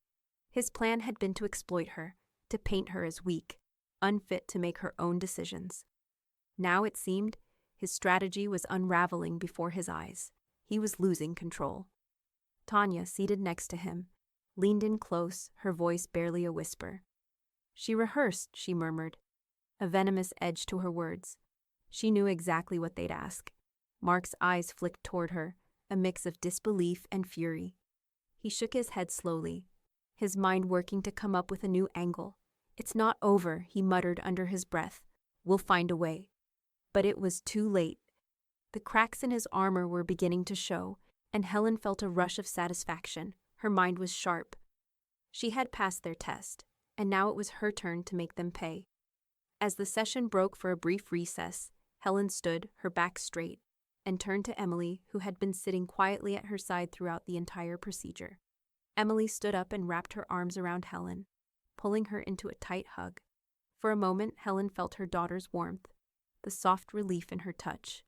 His plan had been to exploit her, to paint her as weak, unfit to make her own decisions. Now, it seemed, his strategy was unraveling before his eyes. He was losing control. Tanya, seated next to him, leaned in close, her voice barely a whisper. "She rehearsed," she murmured, a venomous edge to her words. She knew exactly what they'd ask. Mark's eyes flicked toward her, a mix of disbelief and fury. He shook his head slowly, his mind working to come up with a new angle. "It's not over," he muttered under his breath. "We'll find a way." But it was too late. The cracks in his armor were beginning to show, and Helen felt a rush of satisfaction. Her mind was sharp. She had passed their test, and now it was her turn to make them pay. As the session broke for a brief recess, Helen stood, her back straight, and turned to Emily, who had been sitting quietly at her side throughout the entire procedure. Emily stood up and wrapped her arms around Helen, pulling her into a tight hug. For a moment, Helen felt her daughter's warmth, the soft relief in her touch.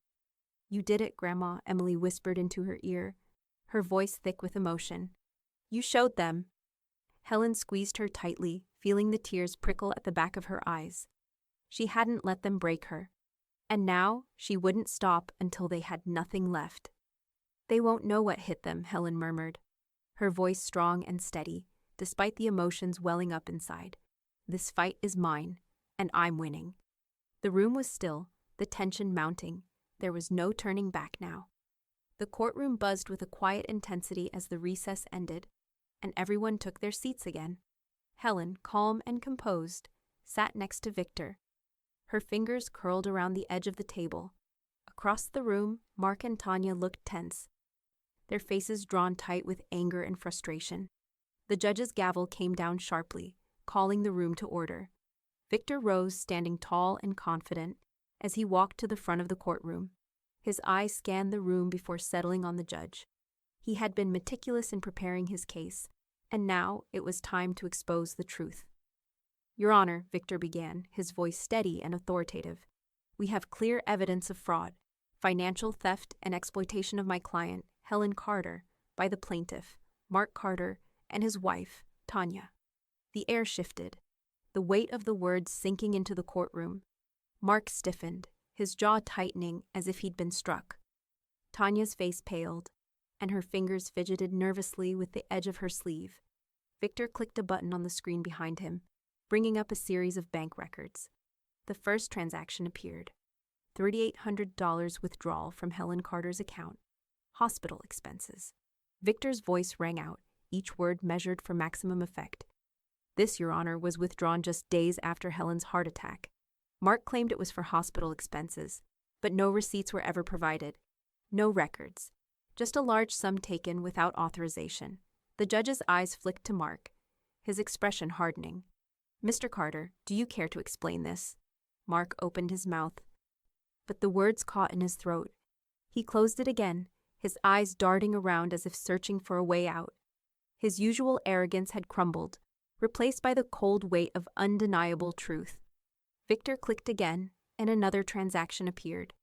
"You did it, Grandma," Emily whispered into her ear, her voice thick with emotion. "You showed them." Helen squeezed her tightly, feeling the tears prickle at the back of her eyes. She hadn't let them break her. And now, she wouldn't stop until they had nothing left. "They won't know what hit them," Helen murmured, her voice strong and steady, despite the emotions welling up inside. "This fight is mine, and I'm winning." The room was still, the tension mounting. There was no turning back now. The courtroom buzzed with a quiet intensity as the recess ended, and everyone took their seats again. Helen, calm and composed, sat next to Victor, her fingers curled around the edge of the table. Across the room, Mark and Tanya looked tense, their faces drawn tight with anger and frustration. The judge's gavel came down sharply, calling the room to order. Victor rose, standing tall and confident, as he walked to the front of the courtroom. His eyes scanned the room before settling on the judge. He had been meticulous in preparing his case, and now it was time to expose the truth. Your Honor, Victor began, his voice steady and authoritative. We have clear evidence of fraud, financial theft and exploitation of my client, Helen Carter, by the plaintiff, Mark Carter, and his wife, Tanya. The air shifted, the weight of the words sinking into the courtroom. Mark stiffened, his jaw tightening as if he'd been struck. Tanya's face paled, and her fingers fidgeted nervously with the edge of her sleeve. Victor clicked a button on the screen behind him, bringing up a series of bank records. The first transaction appeared. $3,800 withdrawal from Helen Carter's account. Hospital expenses. Victor's voice rang out, each word measured for maximum effect. This, Your Honor, was withdrawn just days after Helen's heart attack. Mark claimed it was for hospital expenses, but no receipts were ever provided. No records. Just a large sum taken without authorization. The judge's eyes flicked to Mark, his expression hardening. Mr. Carter, do you care to explain this? Mark opened his mouth, but the words caught in his throat. He closed it again, his eyes darting around as if searching for a way out. His usual arrogance had crumbled, replaced by the cold weight of undeniable truth. Victor clicked again, and another transaction appeared.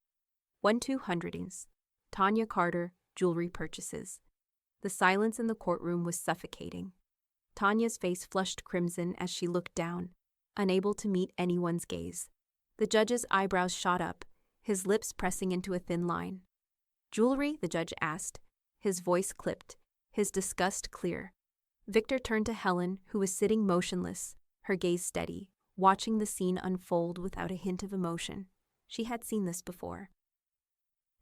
1,200s. Tanya Carter, jewelry purchases. The silence in the courtroom was suffocating. Tanya's face flushed crimson as she looked down, unable to meet anyone's gaze. The judge's eyebrows shot up, his lips pressing into a thin line. Jewelry? The judge asked, his voice clipped, his disgust clear. Victor turned to Helen, who was sitting motionless, her gaze steady, watching the scene unfold without a hint of emotion. She had seen this before.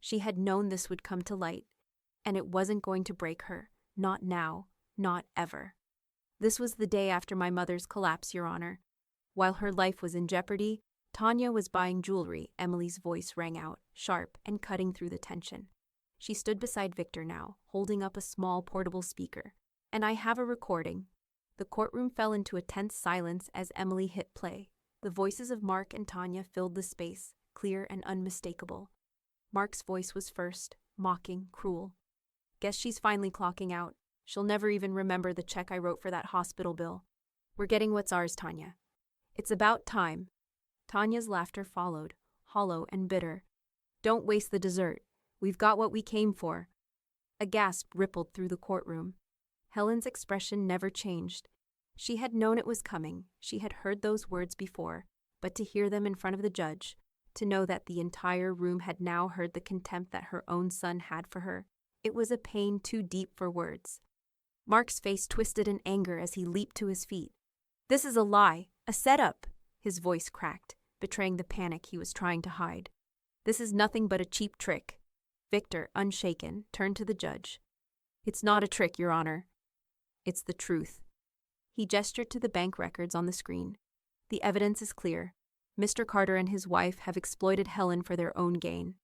She had known this would come to light, and it wasn't going to break her, not now, not ever. This was the day after my mother's collapse, Your Honor. While her life was in jeopardy, Tanya was buying jewelry, Emily's voice rang out, sharp and cutting through the tension. She stood beside Victor now, holding up a small portable speaker. And I have a recording. The courtroom fell into a tense silence as Emily hit play. The voices of Mark and Tanya filled the space, clear and unmistakable. Mark's voice was first, mocking, cruel. Guess she's finally clocking out. She'll never even remember the check I wrote for that hospital bill. We're getting what's ours, Tanya. It's about time. Tanya's laughter followed, hollow and bitter. Don't waste the dessert. We've got what we came for. A gasp rippled through the courtroom. Helen's expression never changed. She had known it was coming. She had heard those words before, but to hear them in front of the judge, to know that the entire room had now heard the contempt that her own son had for her, it was a pain too deep for words. Mark's face twisted in anger as he leaped to his feet. This is a lie, a setup, his voice cracked, betraying the panic he was trying to hide. This is nothing but a cheap trick. Victor, unshaken, turned to the judge. It's not a trick, Your Honor. It's the truth. He gestured to the bank records on the screen. The evidence is clear. Mr. Carter and his wife have exploited Helen for their own gain.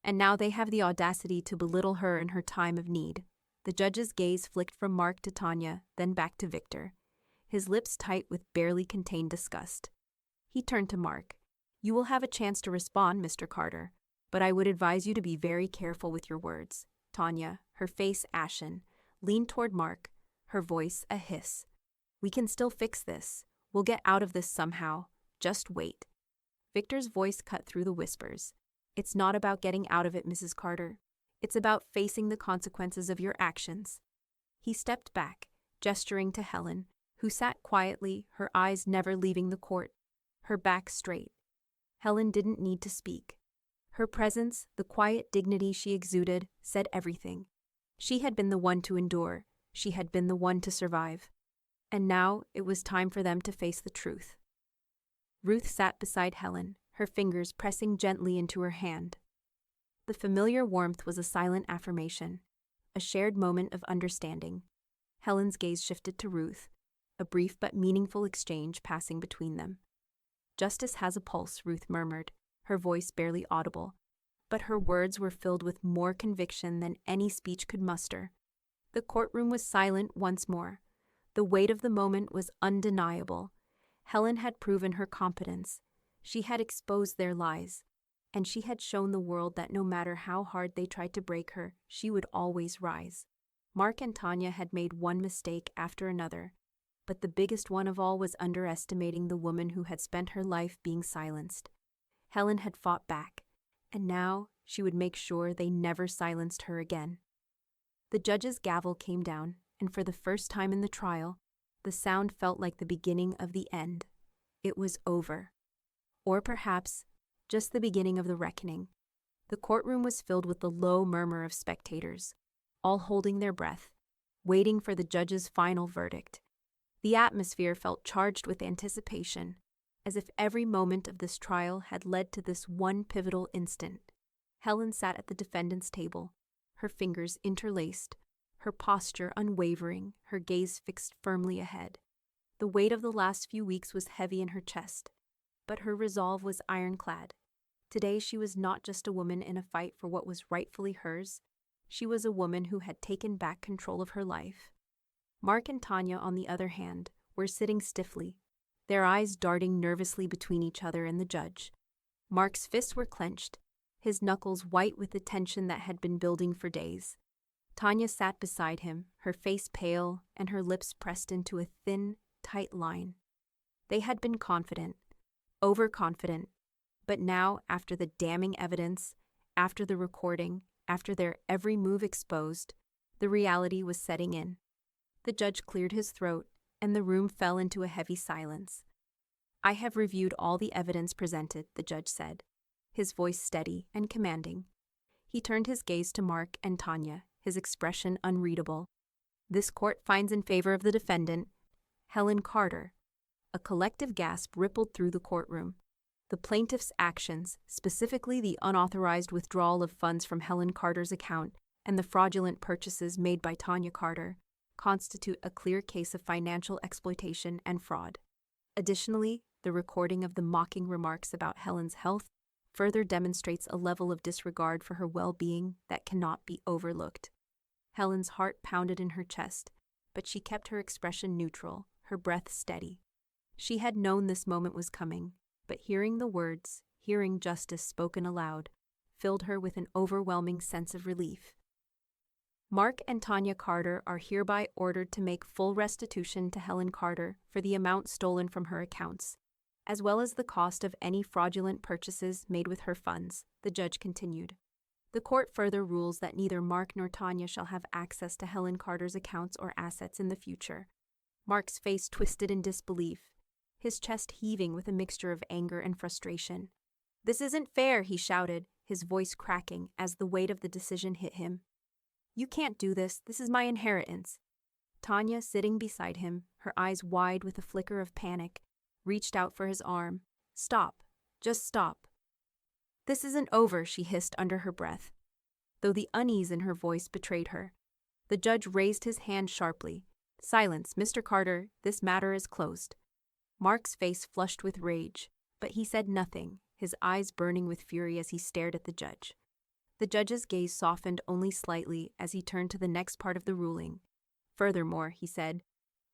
And now they have the audacity to belittle her in her time of need. The judge's gaze flicked from Mark to Tanya, then back to Victor, his lips tight with barely contained disgust. He turned to Mark. You will have a chance to respond, Mr. Carter, but I would advise you to be very careful with your words. Tanya, her face ashen, leaned toward Mark, her voice a hiss. We can still fix this. We'll get out of this somehow. Just wait. Victor's voice cut through the whispers. It's not about getting out of it, Mrs. Carter. It's about facing the consequences of your actions. He stepped back, gesturing to Helen, who sat quietly, her eyes never leaving the court, her back straight. Helen didn't need to speak. Her presence, the quiet dignity she exuded, said everything. She had been the one to endure. She had been the one to survive. And now it was time for them to face the truth. Ruth sat beside Helen, her fingers pressing gently into her hand. The familiar warmth was a silent affirmation, a shared moment of understanding. Helen's gaze shifted to Ruth, a brief but meaningful exchange passing between them. Justice has a pulse, Ruth murmured, her voice barely audible, but her words were filled with more conviction than any speech could muster. The courtroom was silent once more. The weight of the moment was undeniable. Helen had proven her competence. She had exposed their lies. and she had shown the world that no matter how hard they tried to break her, she would always rise. Mark and Tanya had made one mistake after another, but the biggest one of all was underestimating the woman who had spent her life being silenced. Helen had fought back, and now she would make sure they never silenced her again. The judge's gavel came down, and for the first time in the trial, the sound felt like the beginning of the end. It was over. Or perhaps just the beginning of the reckoning. The courtroom was filled with the low murmur of spectators, all holding their breath, waiting for the judge's final verdict. The atmosphere felt charged with anticipation, as if every moment of this trial had led to this one pivotal instant. Helen sat at the defendant's table, her fingers interlaced, her posture unwavering, her gaze fixed firmly ahead. The weight of the last few weeks was heavy in her chest, but her resolve was ironclad. Today she was not just a woman in a fight for what was rightfully hers. She was a woman who had taken back control of her life. Mark and Tanya, on the other hand, were sitting stiffly, their eyes darting nervously between each other and the judge. Mark's fists were clenched, his knuckles white with the tension that had been building for days. Tanya sat beside him, her face pale and her lips pressed into a thin, tight line. They had been confident, overconfident, but now, after the damning evidence, after the recording, after their every move exposed, the reality was setting in. The judge cleared his throat, and the room fell into a heavy silence. "I have reviewed all the evidence presented," the judge said, his voice steady and commanding. He turned his gaze to Mark and Tanya, his expression unreadable. "This court finds in favor of the defendant, Helen Carter." A collective gasp rippled through the courtroom. The plaintiff's actions, specifically the unauthorized withdrawal of funds from Helen Carter's account and the fraudulent purchases made by Tanya Carter, constitute a clear case of financial exploitation and fraud. Additionally, the recording of the mocking remarks about Helen's health further demonstrates a level of disregard for her well-being that cannot be overlooked. Helen's heart pounded in her chest, but she kept her expression neutral, her breath steady. She had known this moment was coming, but hearing the words, hearing justice spoken aloud, filled her with an overwhelming sense of relief. Mark and Tanya Carter are hereby ordered to make full restitution to Helen Carter for the amount stolen from her accounts, as well as the cost of any fraudulent purchases made with her funds, the judge continued. The court further rules that neither Mark nor Tanya shall have access to Helen Carter's accounts or assets in the future. Mark's face twisted in disbelief, his chest heaving with a mixture of anger and frustration. "This isn't fair," he shouted, his voice cracking as the weight of the decision hit him. "You can't do this. This is my inheritance." Tanya, sitting beside him, her eyes wide with a flicker of panic, reached out for his arm. "Stop. Just stop." "This isn't over," she hissed under her breath, though the unease in her voice betrayed her. The judge raised his hand sharply. "Silence, Mr. Carter. This matter is closed." Mark's face flushed with rage, but he said nothing, his eyes burning with fury as he stared at the judge. The judge's gaze softened only slightly as he turned to the next part of the ruling. "Furthermore," he said,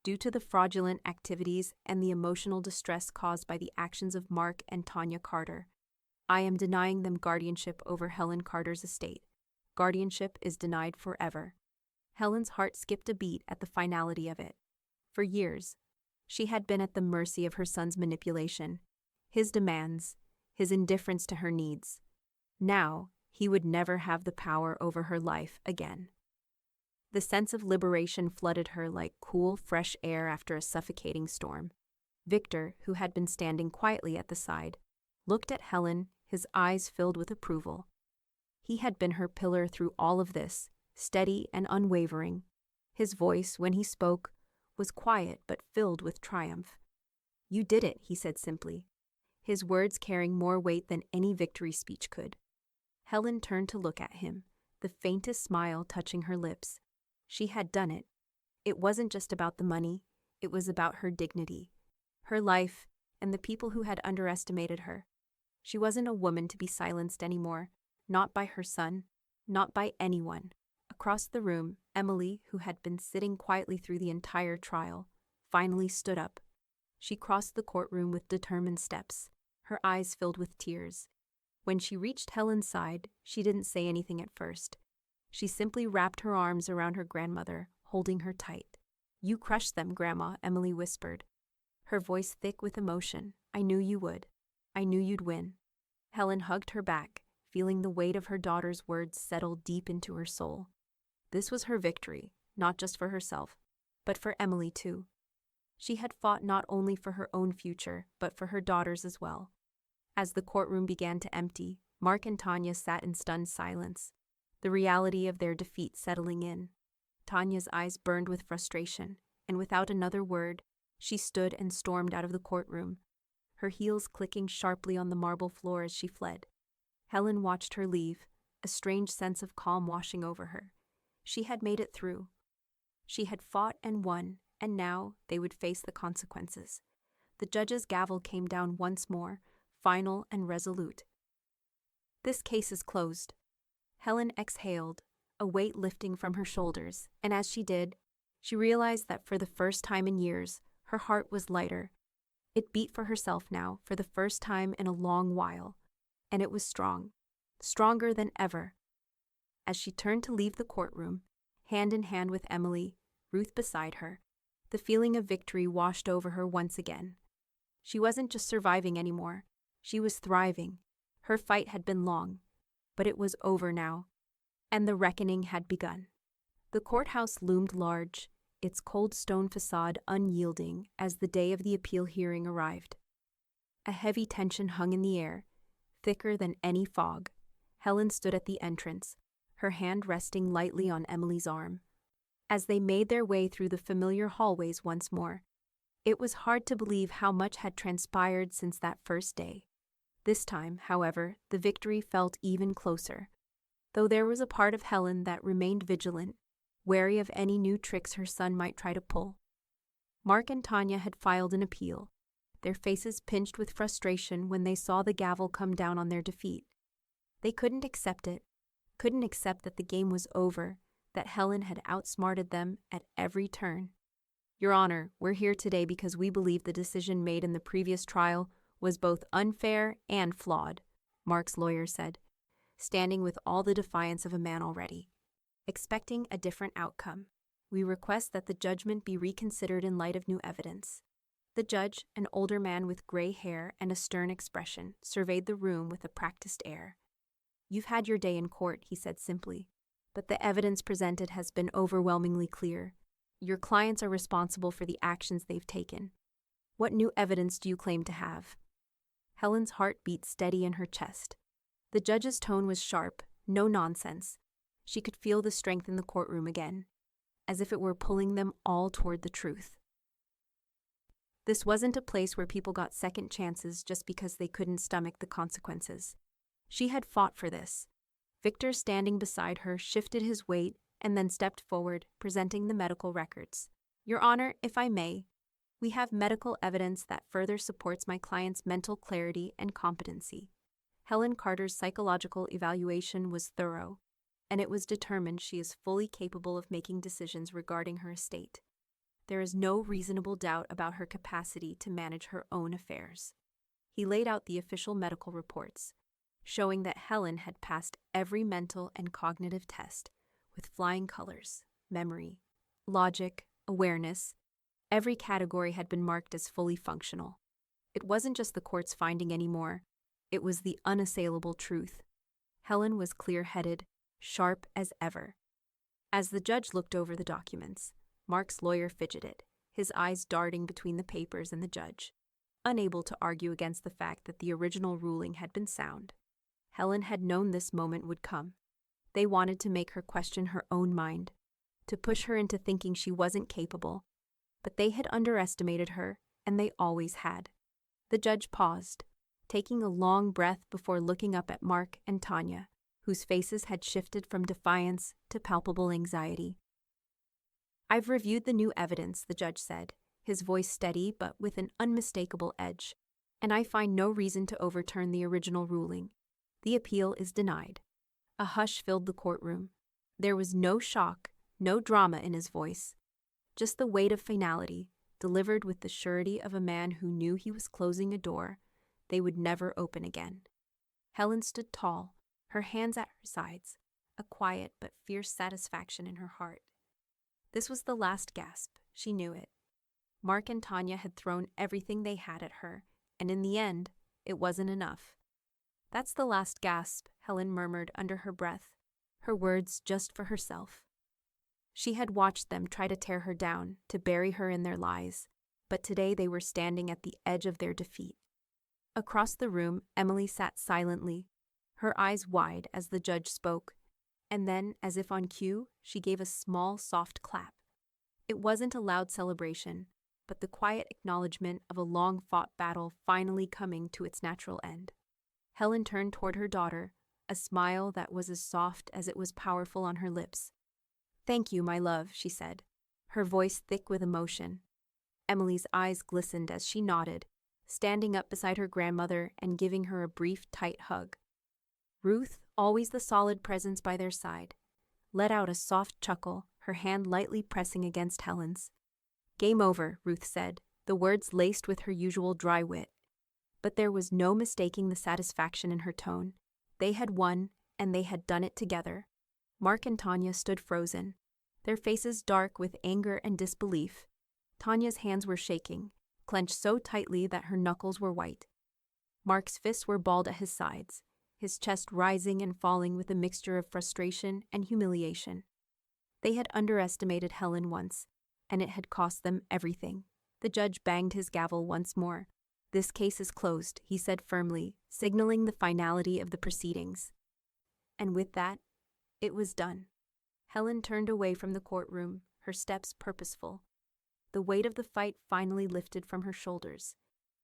"due to the fraudulent activities and the emotional distress caused by the actions of Mark and Tanya Carter, I am denying them guardianship over Helen Carter's estate. Guardianship is denied forever." Helen's heart skipped a beat at the finality of it. For years, she had been at the mercy of her son's manipulation, his demands, his indifference to her needs. Now, he would never have the power over her life again. The sense of liberation flooded her like cool, fresh air after a suffocating storm. Victor, who had been standing quietly at the side, looked at Helen, his eyes filled with approval. He had been her pillar through all of this, steady and unwavering. His voice, when he spoke, was quiet but filled with triumph. "You did it," he said simply, his words carrying more weight than any victory speech could. Helen turned to look at him, the faintest smile touching her lips. She had done it. It wasn't just about the money, it was about her dignity, her life, and the people who had underestimated her. She wasn't a woman to be silenced anymore, not by her son, not by anyone. Across the room, Emily, who had been sitting quietly through the entire trial, finally stood up. She crossed the courtroom with determined steps, her eyes filled with tears. When she reached Helen's side, she didn't say anything at first. She simply wrapped her arms around her grandmother, holding her tight. "You crushed them, Grandma," Emily whispered, her voice thick with emotion. "I knew you would. I knew you'd win." Helen hugged her back, feeling the weight of her daughter's words settle deep into her soul. This was her victory, not just for herself, but for Emily too. She had fought not only for her own future, but for her daughters as well. As the courtroom began to empty, Mark and Tanya sat in stunned silence, the reality of their defeat settling in. Tanya's eyes burned with frustration, and without another word, she stood and stormed out of the courtroom, her heels clicking sharply on the marble floor as she fled. Helen watched her leave, a strange sense of calm washing over her. She had made it through. She had fought and won, and now they would face the consequences. The judge's gavel came down once more, final and resolute. "This case is closed." Helen exhaled, a weight lifting from her shoulders, and as she did, she realized that for the first time in years, her heart was lighter. It beat for herself now, for the first time in a long while, and it was strong, stronger than ever. As she turned to leave the courtroom, hand in hand with Emily, Ruth beside her, the feeling of victory washed over her once again. She wasn't just surviving anymore, she was thriving. Her fight had been long, but it was over now, and the reckoning had begun. The courthouse loomed large, its cold stone facade unyielding as the day of the appeal hearing arrived. A heavy tension hung in the air, thicker than any fog. Helen stood at the entrance, her hand resting lightly on Emily's arm. As they made their way through the familiar hallways once more, it was hard to believe how much had transpired since that first day. This time, however, the victory felt even closer, though there was a part of Helen that remained vigilant, wary of any new tricks her son might try to pull. Mark and Tanya had filed an appeal, their faces pinched with frustration when they saw the gavel come down on their defeat. They couldn't accept it, couldn't accept that the game was over, that Helen had outsmarted them at every turn. "Your Honor, we're here today because we believe the decision made in the previous trial was both unfair and flawed," Mark's lawyer said, standing with all the defiance of a man already expecting a different outcome. "We request that the judgment be reconsidered in light of new evidence." The judge, an older man with gray hair and a stern expression, surveyed the room with a practiced air. "You've had your day in court," he said simply, "but the evidence presented has been overwhelmingly clear. Your clients are responsible for the actions they've taken. What new evidence do you claim to have?" Helen's heart beat steady in her chest. The judge's tone was sharp, no nonsense. She could feel the strength in the courtroom again, as if it were pulling them all toward the truth. This wasn't a place where people got second chances just because they couldn't stomach the consequences. She had fought for this. Victor, standing beside her, shifted his weight and then stepped forward, presenting the medical records. "Your Honor, if I may, we have medical evidence that further supports my client's mental clarity and competency." Helen Carter's psychological evaluation was thorough, and it was determined she is fully capable of making decisions regarding her estate. There is no reasonable doubt about her capacity to manage her own affairs. He laid out the official medical reports, showing that Helen had passed every mental and cognitive test with flying colors: memory, logic, awareness. Every category had been marked as fully functional. It wasn't just the court's finding anymore, it was the unassailable truth. Helen was clear-headed, sharp as ever. As the judge looked over the documents, Mark's lawyer fidgeted, his eyes darting between the papers and the judge, unable to argue against the fact that the original ruling had been sound. Helen had known this moment would come. They wanted to make her question her own mind, to push her into thinking she wasn't capable, but they had underestimated her, and they always had. The judge paused, taking a long breath before looking up at Mark and Tanya, whose faces had shifted from defiance to palpable anxiety. "I've reviewed the new evidence," the judge said, his voice steady but with an unmistakable edge, "and I find no reason to overturn the original ruling. The appeal is denied." A hush filled the courtroom. There was no shock, no drama in his voice, just the weight of finality, delivered with the surety of a man who knew he was closing a door they would never open again. Helen stood tall, her hands at her sides, a quiet but fierce satisfaction in her heart. This was the last gasp, she knew it. Mark and Tanya had thrown everything they had at her, and in the end, it wasn't enough. That's the last gasp, Helen murmured under her breath, her words just for herself. She had watched them try to tear her down, to bury her in their lies, but today they were standing at the edge of their defeat. Across the room, Emily sat silently, her eyes wide as the judge spoke, and then, as if on cue, she gave a small, soft clap. It wasn't a loud celebration, but the quiet acknowledgement of a long-fought battle finally coming to its natural end. Helen turned toward her daughter, a smile that was as soft as it was powerful on her lips. "Thank you, my love," she said, her voice thick with emotion. Emily's eyes glistened as she nodded, standing up beside her grandmother and giving her a brief, tight hug. Ruth, always the solid presence by their side, let out a soft chuckle, her hand lightly pressing against Helen's. "Game over," Ruth said, the words laced with her usual dry wit. But there was no mistaking the satisfaction in her tone. They had won, and they had done it together. Mark and Tanya stood frozen, their faces dark with anger and disbelief. Tanya's hands were shaking, clenched so tightly that her knuckles were white. Mark's fists were balled at his sides, his chest rising and falling with a mixture of frustration and humiliation. They had underestimated Helen once, and it had cost them everything. The judge banged his gavel once more. "This case is closed," he said firmly, signaling the finality of the proceedings. And with that, it was done. Helen turned away from the courtroom, her steps purposeful. The weight of the fight finally lifted from her shoulders.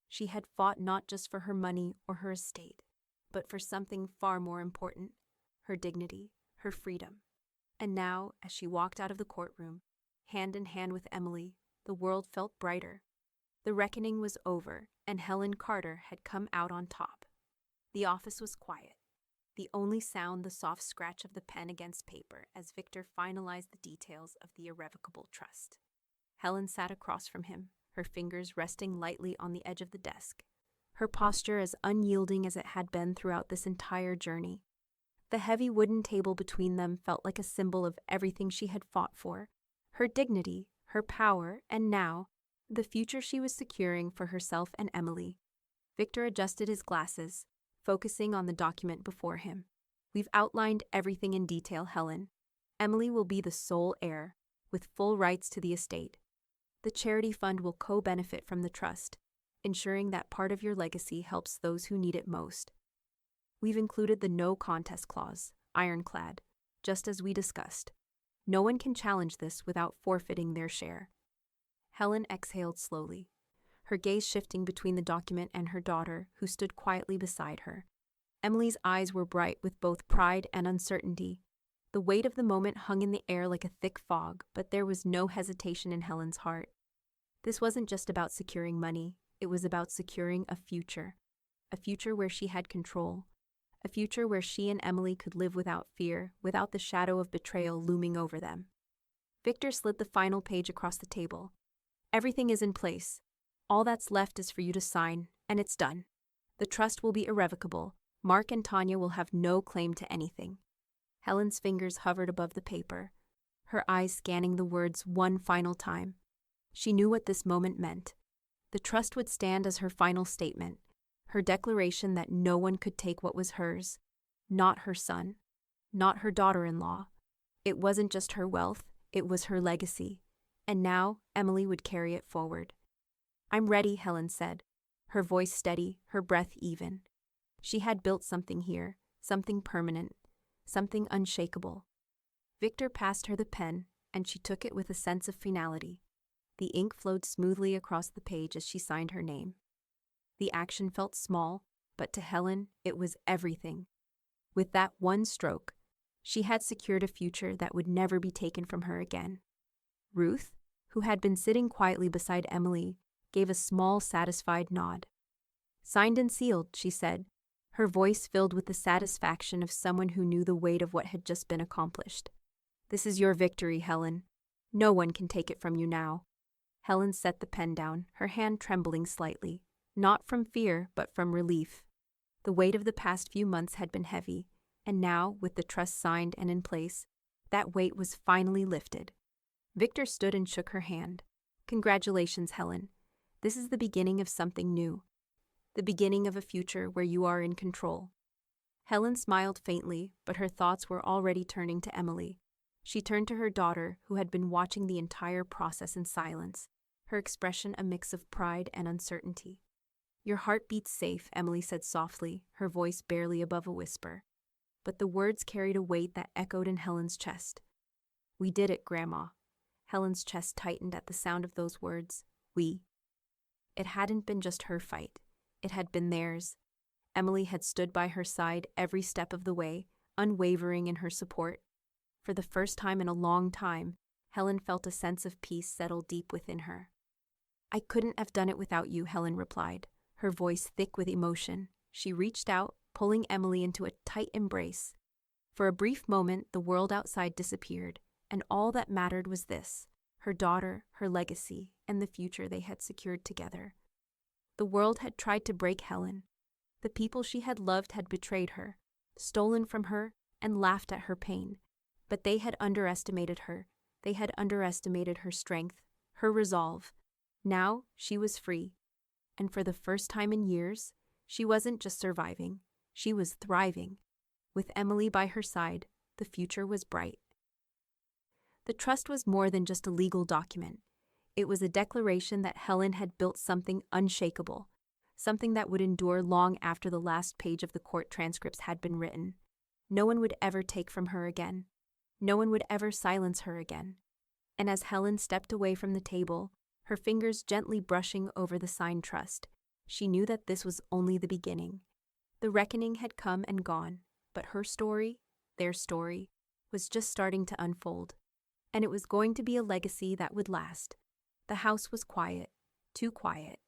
She had fought not just for her money or her estate, but for something far more important, her dignity, her freedom. And now, as she walked out of the courtroom, hand in hand with Emily, the world felt brighter. The reckoning was over, and Helen Carter had come out on top. The office was quiet, the only sound the soft scratch of the pen against paper as Victor finalized the details of the irrevocable trust. Helen sat across from him, her fingers resting lightly on the edge of the desk, her posture as unyielding as it had been throughout this entire journey. The heavy wooden table between them felt like a symbol of everything she had fought for, her dignity, her power, and now, the future she was securing for herself and Emily. Victor adjusted his glasses, focusing on the document before him. "We've outlined everything in detail, Helen. Emily will be the sole heir, with full rights to the estate. The charity fund will co-benefit from the trust, ensuring that part of your legacy helps those who need it most. We've included the no contest clause, ironclad, just as we discussed. No one can challenge this without forfeiting their share." Helen exhaled slowly, her gaze shifting between the document and her daughter, who stood quietly beside her. Emily's eyes were bright with both pride and uncertainty. The weight of the moment hung in the air like a thick fog, but there was no hesitation in Helen's heart. This wasn't just about securing money, it was about securing a future where she had control, a future where she and Emily could live without fear, without the shadow of betrayal looming over them. Victor slid the final page across the table. "Everything is in place. All that's left is for you to sign, and it's done. The trust will be irrevocable. Mark and Tanya will have no claim to anything." Helen's fingers hovered above the paper, her eyes scanning the words one final time. She knew what this moment meant. The trust would stand as her final statement, her declaration that no one could take what was hers, not her son, not her daughter-in-law. It wasn't just her wealth, it was her legacy. And now Emily would carry it forward. "I'm ready," Helen said, her voice steady, her breath even. She had built something here, something permanent, something unshakable. Victor passed her the pen, and she took it with a sense of finality. The ink flowed smoothly across the page as she signed her name. The action felt small, but to Helen, it was everything. With that one stroke, she had secured a future that would never be taken from her again. Ruth, who had been sitting quietly beside Emily, gave a small, satisfied nod. "Signed and sealed," she said, her voice filled with the satisfaction of someone who knew the weight of what had just been accomplished. "This is your victory, Helen. No one can take it from you now." Helen set the pen down, her hand trembling slightly, not from fear but from relief. The weight of the past few months had been heavy, and now, with the trust signed and in place, that weight was finally lifted. Victor stood and shook her hand. "Congratulations, Helen. This is the beginning of something new. The beginning of a future where you are in control." Helen smiled faintly, but her thoughts were already turning to Emily. She turned to her daughter, who had been watching the entire process in silence, her expression a mix of pride and uncertainty. "Your heart beats safe," Emily said softly, her voice barely above a whisper. But the words carried a weight that echoed in Helen's chest. "We did it, Grandma." Helen's chest tightened at the sound of those words. We. It hadn't been just her fight. It had been theirs. Emily had stood by her side every step of the way, unwavering in her support. For the first time in a long time, Helen felt a sense of peace settle deep within her. "I couldn't have done it without you," Helen replied, her voice thick with emotion. She reached out, pulling Emily into a tight embrace. For a brief moment, the world outside disappeared, and all that mattered was this: her daughter, her legacy, and the future they had secured together. The world had tried to break Helen. The people she had loved had betrayed her, stolen from her, and laughed at her pain. But they had underestimated her. They had underestimated her strength, her resolve. Now she was free. And for the first time in years, she wasn't just surviving, she was thriving. With Emily by her side, the future was bright. The trust was more than just a legal document. It was a declaration that Helen had built something unshakable, something that would endure long after the last page of the court transcripts had been written. No one would ever take from her again. No one would ever silence her again. And as Helen stepped away from the table, her fingers gently brushing over the signed trust, she knew that this was only the beginning. The reckoning had come and gone, but her story, their story, was just starting to unfold. And it was going to be a legacy that would last. The house was quiet, too quiet.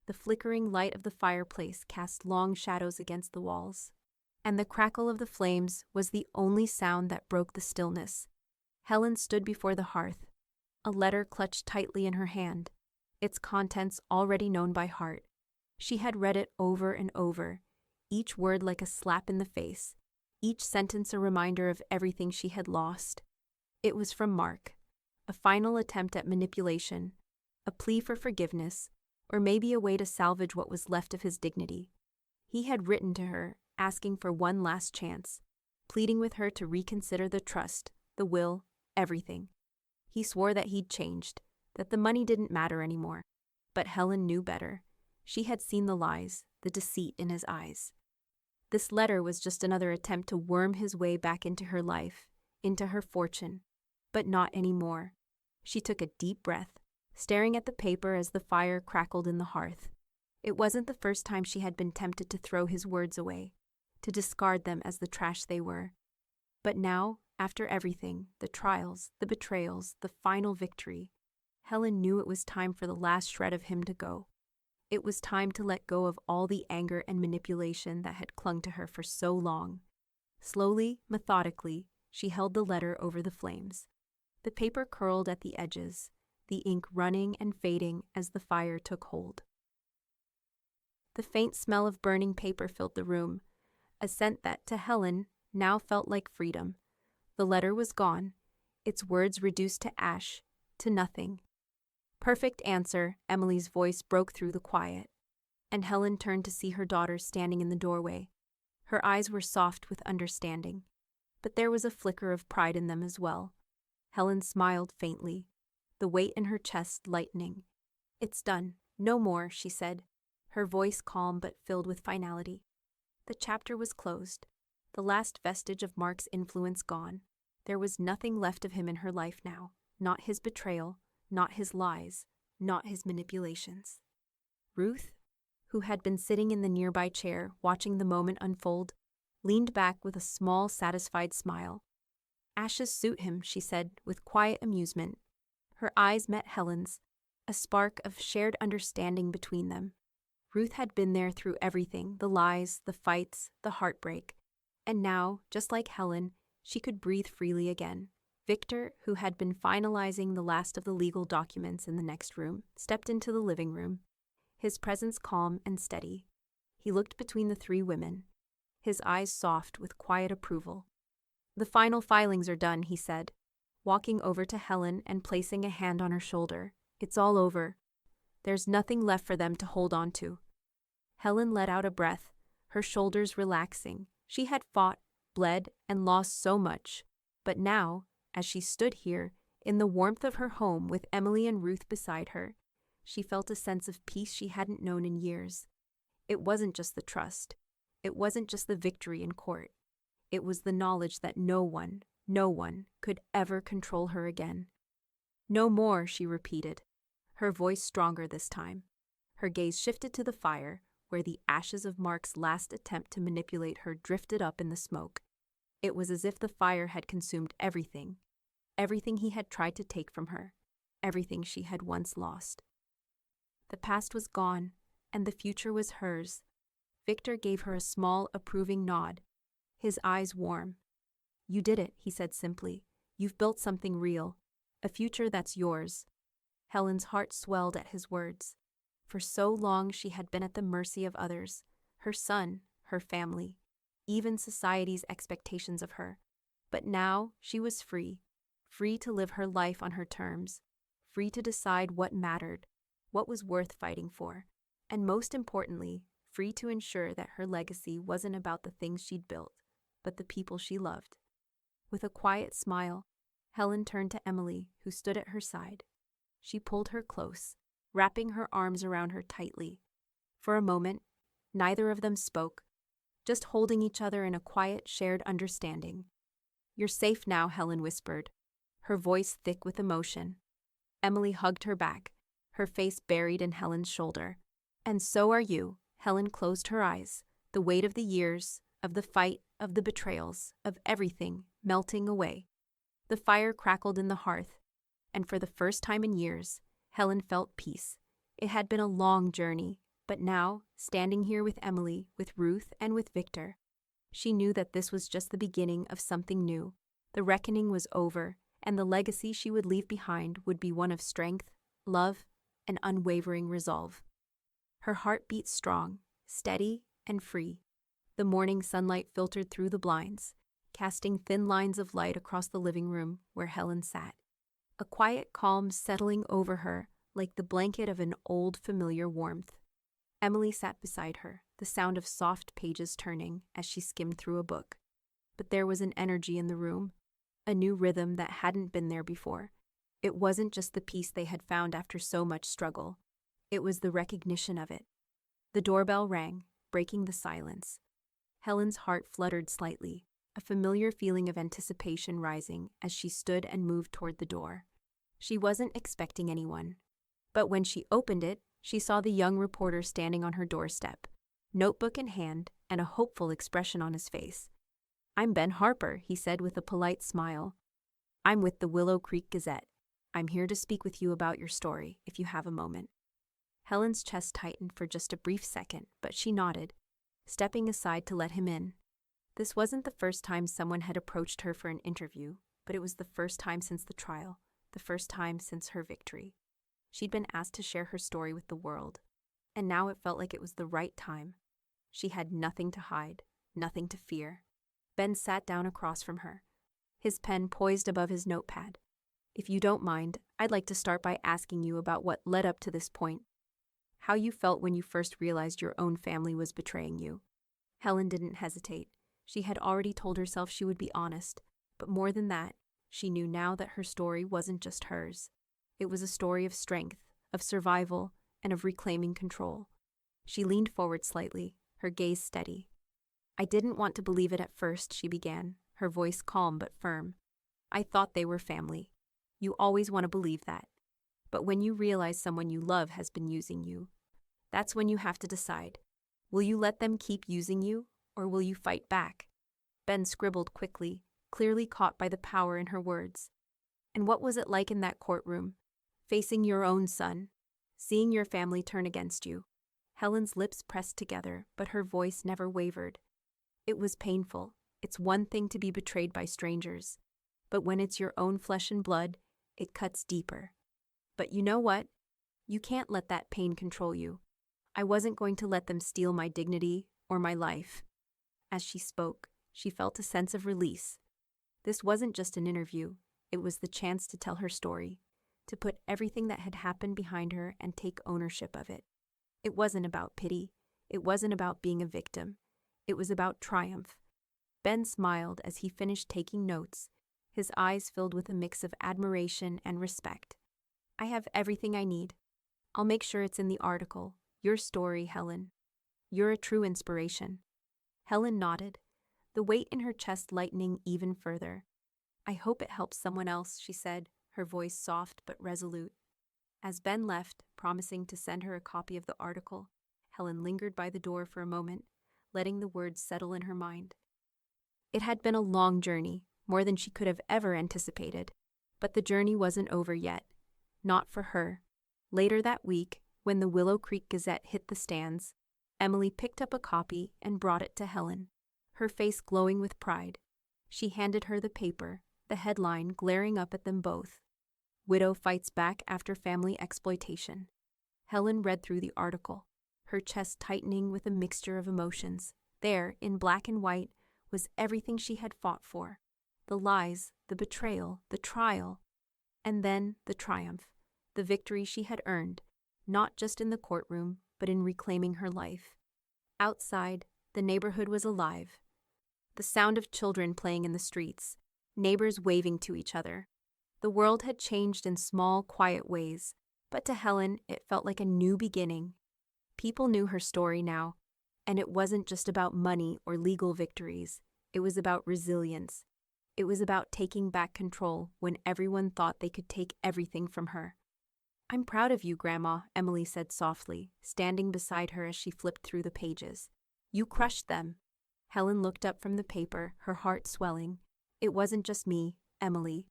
The flickering light of the fireplace cast long shadows against the walls, and the crackle of the flames was the only sound that broke the stillness. Helen stood before the hearth, a letter clutched tightly in her hand, its contents already known by heart. She had read it over and over, each word like a slap in the face, each sentence a reminder of everything she had lost. It was from Mark, a final attempt at manipulation, a plea for forgiveness, or maybe a way to salvage what was left of his dignity. He had written to her, asking for one last chance, pleading with her to reconsider the trust, the will, everything. He swore that he'd changed, that the money didn't matter anymore. But Helen knew better. She had seen the lies, the deceit in his eyes. This letter was just another attempt to worm his way back into her life, into her fortune. But not anymore. She took a deep breath, staring at the paper as the fire crackled in the hearth. It wasn't the first time she had been tempted to throw his words away, to discard them as the trash they were. But now, after everything, the trials, the betrayals, the final victory, Helen knew it was time for the last shred of him to go. It was time to let go of all the anger and manipulation that had clung to her for so long. Slowly, methodically, she held the letter over the flames. The paper curled at the edges, the ink running and fading as the fire took hold. The faint smell of burning paper filled the room, a scent that, to Helen, now felt like freedom. The letter was gone, its words reduced to ash, to nothing. "Perfect answer," Emily's voice broke through the quiet, and Helen turned to see her daughter standing in the doorway. Her eyes were soft with understanding, but there was a flicker of pride in them as well. Helen smiled faintly, the weight in her chest lightening. "It's done. No more," she said, her voice calm but filled with finality. The chapter was closed, the last vestige of Mark's influence gone. There was nothing left of him in her life now, not his betrayal, not his lies, not his manipulations. Ruth, who had been sitting in the nearby chair watching the moment unfold, leaned back with a small, satisfied smile. "Ashes suit him," she said, with quiet amusement. Her eyes met Helen's, a spark of shared understanding between them. Ruth had been there through everything, the lies, the fights, the heartbreak. And now, just like Helen, she could breathe freely again. Victor, who had been finalizing the last of the legal documents in the next room, stepped into the living room, his presence calm and steady. He looked between the three women, his eyes soft with quiet approval. "The final filings are done," he said, walking over to Helen and placing a hand on her shoulder. "It's all over. There's nothing left for them to hold on to." Helen let out a breath, her shoulders relaxing. She had fought, bled, and lost so much. But now, as she stood here, in the warmth of her home with Emily and Ruth beside her, she felt a sense of peace she hadn't known in years. It wasn't just the trust. It wasn't just the victory in court. It was the knowledge that no one could ever control her again. "No more," she repeated, her voice stronger this time. Her gaze shifted to the fire, where the ashes of Mark's last attempt to manipulate her drifted up in the smoke. It was as if the fire had consumed everything he had tried to take from her, everything she had once lost. The past was gone, and the future was hers. Victor gave her a small, approving nod, his eyes warm. "You did it," he said simply. "You've built something real, a future that's yours." Helen's heart swelled at his words. For so long she had been at the mercy of others, her son, her family, even society's expectations of her. But now she was free to live her life on her terms, free to decide what mattered, what was worth fighting for, and most importantly, free to ensure that her legacy wasn't about the things she'd built, but the people she loved. With a quiet smile, Helen turned to Emily, who stood at her side. She pulled her close, wrapping her arms around her tightly. For a moment, neither of them spoke, just holding each other in a quiet, shared understanding. "You're safe now," Helen whispered, her voice thick with emotion. Emily hugged her back, her face buried in Helen's shoulder. "And so are you." Helen closed her eyes, the weight of the years, of the fight, of the betrayals, of everything melting away. The fire crackled in the hearth, and for the first time in years, Helen felt peace. It had been a long journey, but now, standing here with Emily, with Ruth, and with Victor, she knew that this was just the beginning of something new. The reckoning was over, and the legacy she would leave behind would be one of strength, love, and unwavering resolve. Her heart beat strong, steady, and free. The morning sunlight filtered through the blinds, casting thin lines of light across the living room where Helen sat. A quiet calm settling over her like the blanket of an old familiar warmth. Emily sat beside her, the sound of soft pages turning as she skimmed through a book. But there was an energy in the room, a new rhythm that hadn't been there before. It wasn't just the peace they had found after so much struggle. It was the recognition of it. The doorbell rang, breaking the silence. Helen's heart fluttered slightly, a familiar feeling of anticipation rising as she stood and moved toward the door. She wasn't expecting anyone. But when she opened it, she saw the young reporter standing on her doorstep, notebook in hand and a hopeful expression on his face. "I'm Ben Harper," he said with a polite smile. "I'm with the Willow Creek Gazette. I'm here to speak with you about your story, if you have a moment." Helen's chest tightened for just a brief second, but she nodded, stepping aside to let him in. This wasn't the first time someone had approached her for an interview, but it was the first time since the trial, the first time since her victory. She'd been asked to share her story with the world, and now it felt like it was the right time. She had nothing to hide, nothing to fear. Ben sat down across from her, his pen poised above his notepad. "If you don't mind, I'd like to start by asking you about what led up to this point. How you felt when you first realized your own family was betraying you." Helen didn't hesitate. She had already told herself she would be honest, but more than that, she knew now that her story wasn't just hers. It was a story of strength, of survival, and of reclaiming control. She leaned forward slightly, her gaze steady. "I didn't want to believe it at first," she began, her voice calm but firm. "I thought they were family. You always want to believe that. But when you realize someone you love has been using you, that's when you have to decide. Will you let them keep using you, or will you fight back?" Ben scribbled quickly, clearly caught by the power in her words. "And what was it like in that courtroom, facing your own son, seeing your family turn against you?" Helen's lips pressed together, but her voice never wavered. "It was painful. It's one thing to be betrayed by strangers, but when it's your own flesh and blood, it cuts deeper. But you know what? You can't let that pain control you. I wasn't going to let them steal my dignity or my life. As she spoke, she felt a sense of release. This wasn't just an interview, it was the chance to tell her story, to put everything that had happened behind her and take ownership of it. It wasn't about pity, it wasn't about being a victim, it was about triumph. Ben smiled as he finished taking notes, his eyes filled with a mix of admiration and respect. I have everything I need. I'll make sure it's in the article. Your story, Helen. You're a true inspiration. Helen nodded, the weight in her chest lightening even further. I hope it helps someone else, she said, her voice soft but resolute. As Ben left, promising to send her a copy of the article, Helen lingered by the door for a moment, letting the words settle in her mind. It had been a long journey, more than she could have ever anticipated, but the journey wasn't over yet. Not for her. Later that week, when the Willow Creek Gazette hit the stands, Emily picked up a copy and brought it to Helen, her face glowing with pride. She handed her the paper, the headline glaring up at them both. Widow fights back after family exploitation. Helen read through the article, her chest tightening with a mixture of emotions. There, in black and white, was everything she had fought for. The lies, the betrayal, the trial, and then the triumph, the victory she had earned, not just in the courtroom, but in reclaiming her life. Outside, the neighborhood was alive. The sound of children playing in the streets, neighbors waving to each other. The world had changed in small, quiet ways, but to Helen it felt like a new beginning. People knew her story now, and it wasn't just about money or legal victories. It was about resilience. It was about taking back control when everyone thought they could take everything from her. I'm proud of you, Grandma, Emily said softly, standing beside her as she flipped through the pages. You crushed them. Helen looked up from the paper, her heart swelling. It wasn't just me, Emily.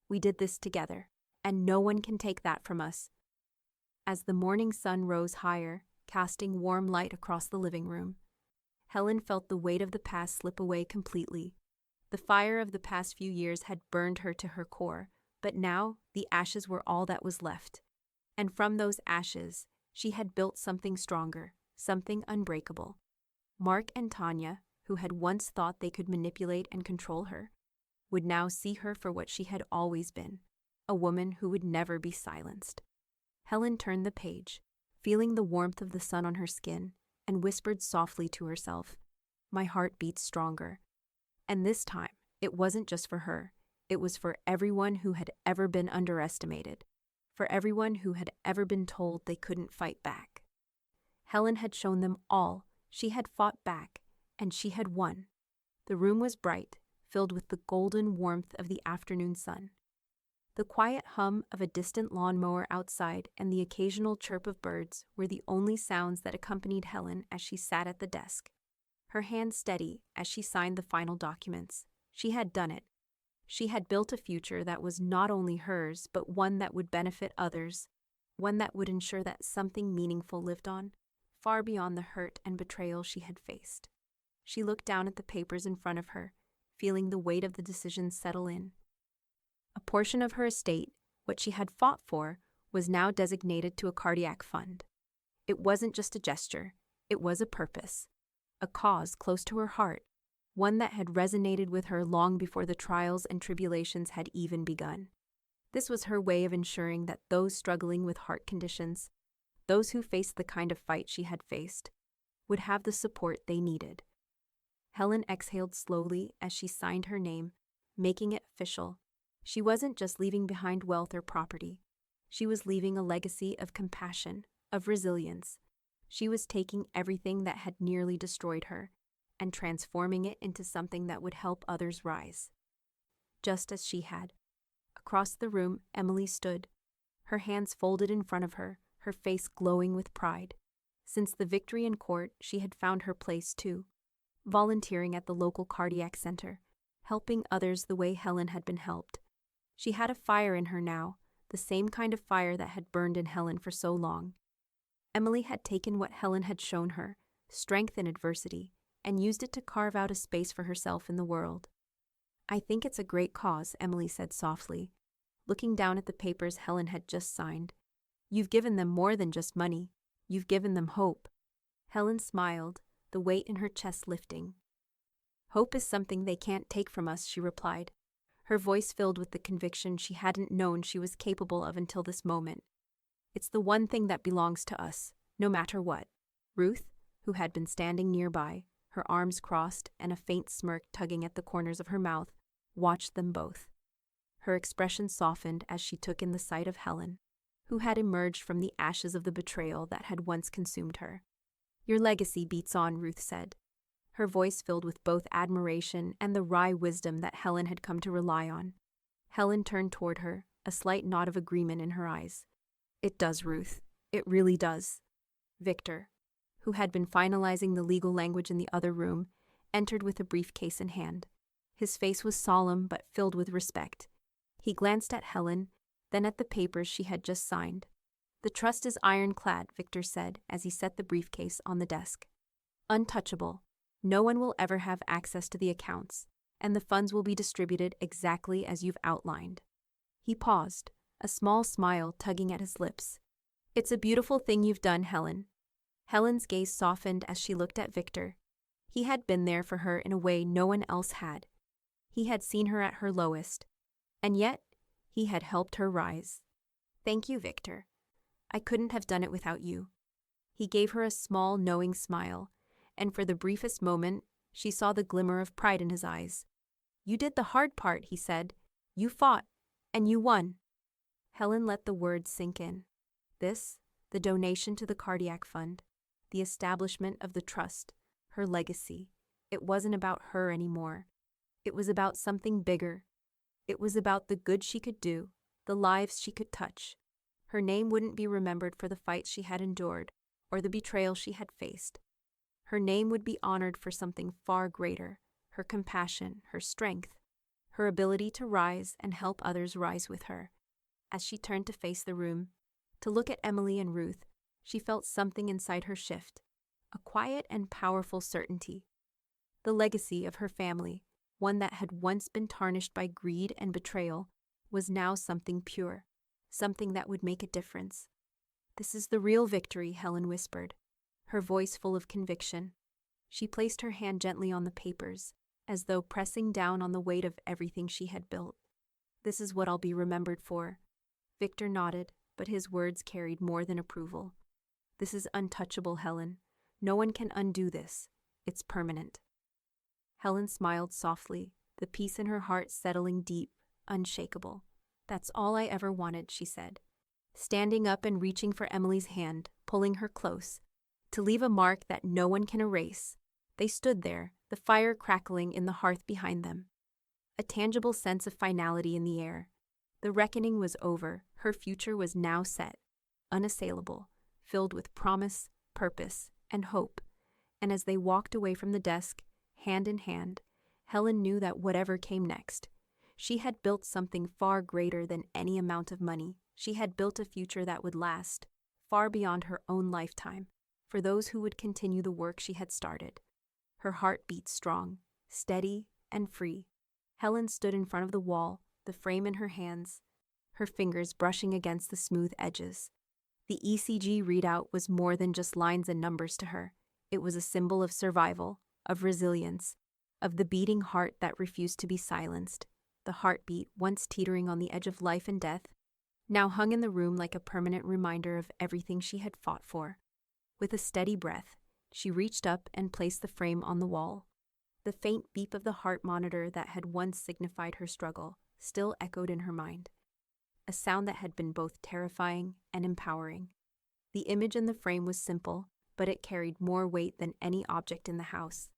We did this together, and no one can take that from us. As the morning sun rose higher, casting warm light across the living room, Helen felt the weight of the past slip away completely. The fire of the past few years had burned her to her core, but now the ashes were all that was left. And from those ashes, she had built something stronger, something unbreakable. Mark and Tanya, who had once thought they could manipulate and control her, would now see her for what she had always been, a woman who would never be silenced. Helen turned the page, feeling the warmth of the sun on her skin, and whispered softly to herself, "My heart beats stronger." And this time, it wasn't just for her. It was for everyone who had ever been underestimated, for everyone who had ever been told they couldn't fight back. Helen had shown them all. She had fought back, and she had won. The room was bright, filled with the golden warmth of the afternoon sun. The quiet hum of a distant lawnmower outside and the occasional chirp of birds were the only sounds that accompanied Helen as she sat at the desk, her hand steady as she signed the final documents. She had done it. She had built a future that was not only hers, but one that would benefit others, one that would ensure that something meaningful lived on, far beyond the hurt and betrayal she had faced. She looked down at the papers in front of her, feeling the weight of the decision settle in. A portion of her estate, what she had fought for, was now designated to a cardiac fund. It wasn't just a gesture, it was a purpose, a cause close to her heart, one that had resonated with her long before the trials and tribulations had even begun. This was her way of ensuring that those struggling with heart conditions, those who faced the kind of fight she had faced, would have the support they needed. Helen exhaled slowly as she signed her name, making it official. She wasn't just leaving behind wealth or property. She was leaving a legacy of compassion, of resilience. She was taking everything that had nearly destroyed her and transforming it into something that would help others rise. Just as she had. Across the room, Emily stood, her hands folded in front of her, her face glowing with pride. Since the victory in court, she had found her place too, volunteering at the local cardiac center, helping others the way Helen had been helped. She had a fire in her now, the same kind of fire that had burned in Helen for so long. Emily had taken what Helen had shown her, strength in adversity, and used it to carve out a space for herself in the world. I think it's a great cause, Emily said softly, looking down at the papers Helen had just signed. You've given them more than just money. You've given them hope. Helen smiled, the weight in her chest lifting. Hope is something they can't take from us, she replied, her voice filled with the conviction she hadn't known she was capable of until this moment. It's the one thing that belongs to us, no matter what. Ruth, who had been standing nearby, her arms crossed and a faint smirk tugging at the corners of her mouth, watched them both. Her expression softened as she took in the sight of Helen, who had emerged from the ashes of the betrayal that had once consumed her. Your legacy beats on, Ruth said, her voice filled with both admiration and the wry wisdom that Helen had come to rely on. Helen turned toward her, a slight nod of agreement in her eyes. It does, Ruth. It really does. Victor, who had been finalizing the legal language in the other room, entered with a briefcase in hand. His face was solemn but filled with respect. He glanced at Helen, then at the papers she had just signed. The trust is ironclad, Victor said as he set the briefcase on the desk. Untouchable. No one will ever have access to the accounts, and the funds will be distributed exactly as you've outlined. He paused, a small smile tugging at his lips. It's a beautiful thing you've done, Helen. Helen's gaze softened as she looked at Victor. He had been there for her in a way no one else had. He had seen her at her lowest, and yet he had helped her rise. Thank you, Victor. I couldn't have done it without you. He gave her a small, knowing smile, and for the briefest moment, she saw the glimmer of pride in his eyes. You did the hard part, he said. You fought, and you won. Helen let the words sink in. This, the donation to the cardiac fund, the establishment of the trust, her legacy. It wasn't about her anymore. It was about something bigger. It was about the good she could do, the lives she could touch. Her name wouldn't be remembered for the fights she had endured or the betrayal she had faced. Her name would be honored for something far greater, her compassion, her strength, her ability to rise and help others rise with her. As she turned to face the room, to look at Emily and Ruth, she felt something inside her shift, a quiet and powerful certainty. The legacy of her family, one that had once been tarnished by greed and betrayal, was now something pure, something that would make a difference. This is the real victory, Helen whispered, her voice full of conviction. She placed her hand gently on the papers, as though pressing down on the weight of everything she had built. This is what I'll be remembered for. Victor nodded, but his words carried more than approval. This is untouchable, Helen. No one can undo this. It's permanent. Helen smiled softly, the peace in her heart settling deep, unshakable. That's all I ever wanted, she said, standing up and reaching for Emily's hand, pulling her close, to leave a mark that no one can erase. They stood there, the fire crackling in the hearth behind them. A tangible sense of finality in the air. The reckoning was over, her future was now set, unassailable, filled with promise, purpose, and hope. And as they walked away from the desk, hand in hand, Helen knew that whatever came next, she had built something far greater than any amount of money. She had built a future that would last, far beyond her own lifetime, for those who would continue the work she had started. Her heart beat strong, steady, and free. Helen stood in front of the wall, the frame in her hands, her fingers brushing against the smooth edges. The ECG readout was more than just lines and numbers to her. It was a symbol of survival, of resilience, of the beating heart that refused to be silenced. The heartbeat, once teetering on the edge of life and death, now hung in the room like a permanent reminder of everything she had fought for. With a steady breath, she reached up and placed the frame on the wall. The faint beep of the heart monitor that had once signified her struggle still echoed in her mind, a sound that had been both terrifying and empowering. The image in the frame was simple, but it carried more weight than any object in the house.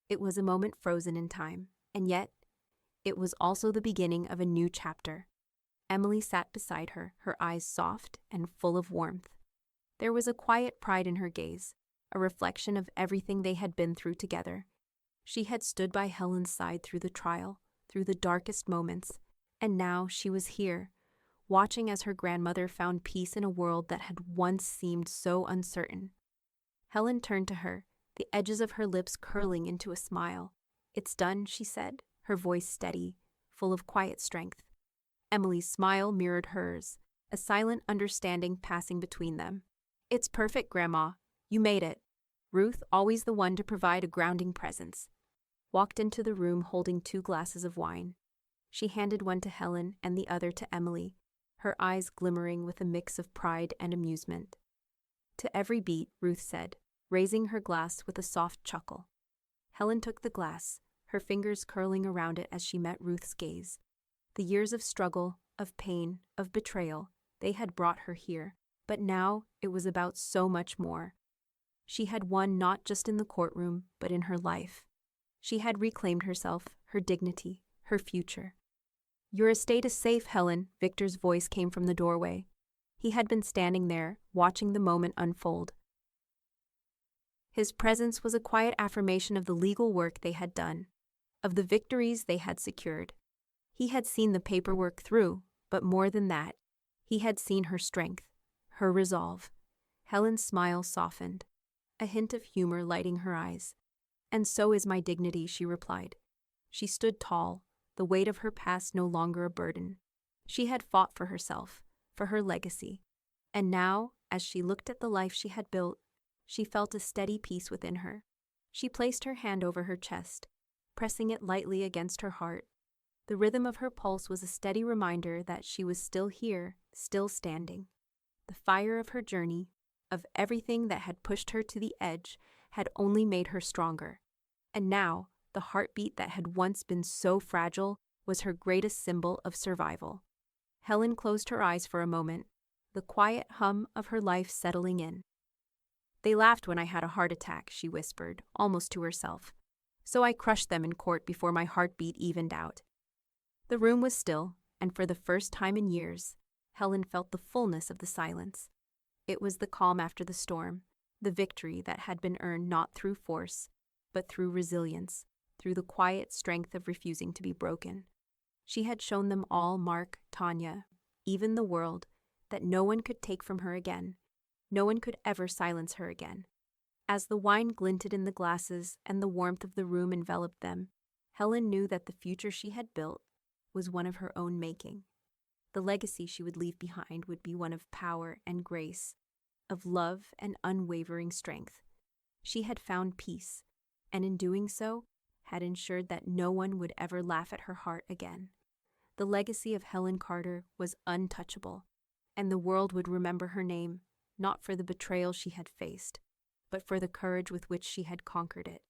It was a moment frozen in time, and yet, it was also the beginning of a new chapter. Emily sat beside her, her eyes soft and full of warmth. There was a quiet pride in her gaze, a reflection of everything they had been through together. She had stood by Helen's side through the trial, through the darkest moments, and now she was here, watching as her grandmother found peace in a world that had once seemed so uncertain. Helen turned to her, the edges of her lips curling into a smile. "It's done," she said, her voice steady, full of quiet strength. Emily's smile mirrored hers, a silent understanding passing between them. "It's perfect, Grandma. You made it." Ruth, always the one to provide a grounding presence, walked into the room holding 2 glasses of wine. She handed one to Helen and the other to Emily, her eyes glimmering with a mix of pride and amusement. To every beat, Ruth said, raising her glass with a soft chuckle. Helen took the glass, her fingers curling around it as she met Ruth's gaze. The years of struggle, of pain, of betrayal, they had brought her here, but now it was about so much more. She had won not just in the courtroom, but in her life. She had reclaimed herself, her dignity, her future. "Your estate is safe, Helen," Victor's voice came from the doorway. He had been standing there, watching the moment unfold. His presence was a quiet affirmation of the legal work they had done, of the victories they had secured. He had seen the paperwork through, but more than that, he had seen her strength, her resolve. Helen's smile softened, a hint of humor lighting her eyes. "And so is my dignity," she replied. She stood tall, the weight of her past no longer a burden. She had fought for herself, for her legacy. And now, as she looked at the life she had built, she felt a steady peace within her. She placed her hand over her chest, pressing it lightly against her heart. The rhythm of her pulse was a steady reminder that she was still here, still standing. The fire of her journey, of everything that had pushed her to the edge, had only made her stronger. And now, the heartbeat that had once been so fragile was her greatest symbol of survival. Helen closed her eyes for a moment, the quiet hum of her life settling in. "They laughed when I had a heart attack," she whispered, almost to herself. "So I crushed them in court before my heartbeat evened out." The room was still, and for the first time in years, Helen felt the fullness of the silence. It was the calm after the storm, the victory that had been earned not through force, but through resilience, through the quiet strength of refusing to be broken. She had shown them all, Mark, Tanya, even the world, that no one could take from her again. No one could ever silence her again. As the wine glinted in the glasses and the warmth of the room enveloped them, Helen knew that the future she had built was one of her own making. The legacy she would leave behind would be one of power and grace, of love and unwavering strength. She had found peace, and in doing so, had ensured that no one would ever laugh at her heart again. The legacy of Helen Carter was untouchable, and the world would remember her name, not for the betrayal she had faced, but for the courage with which she had conquered it.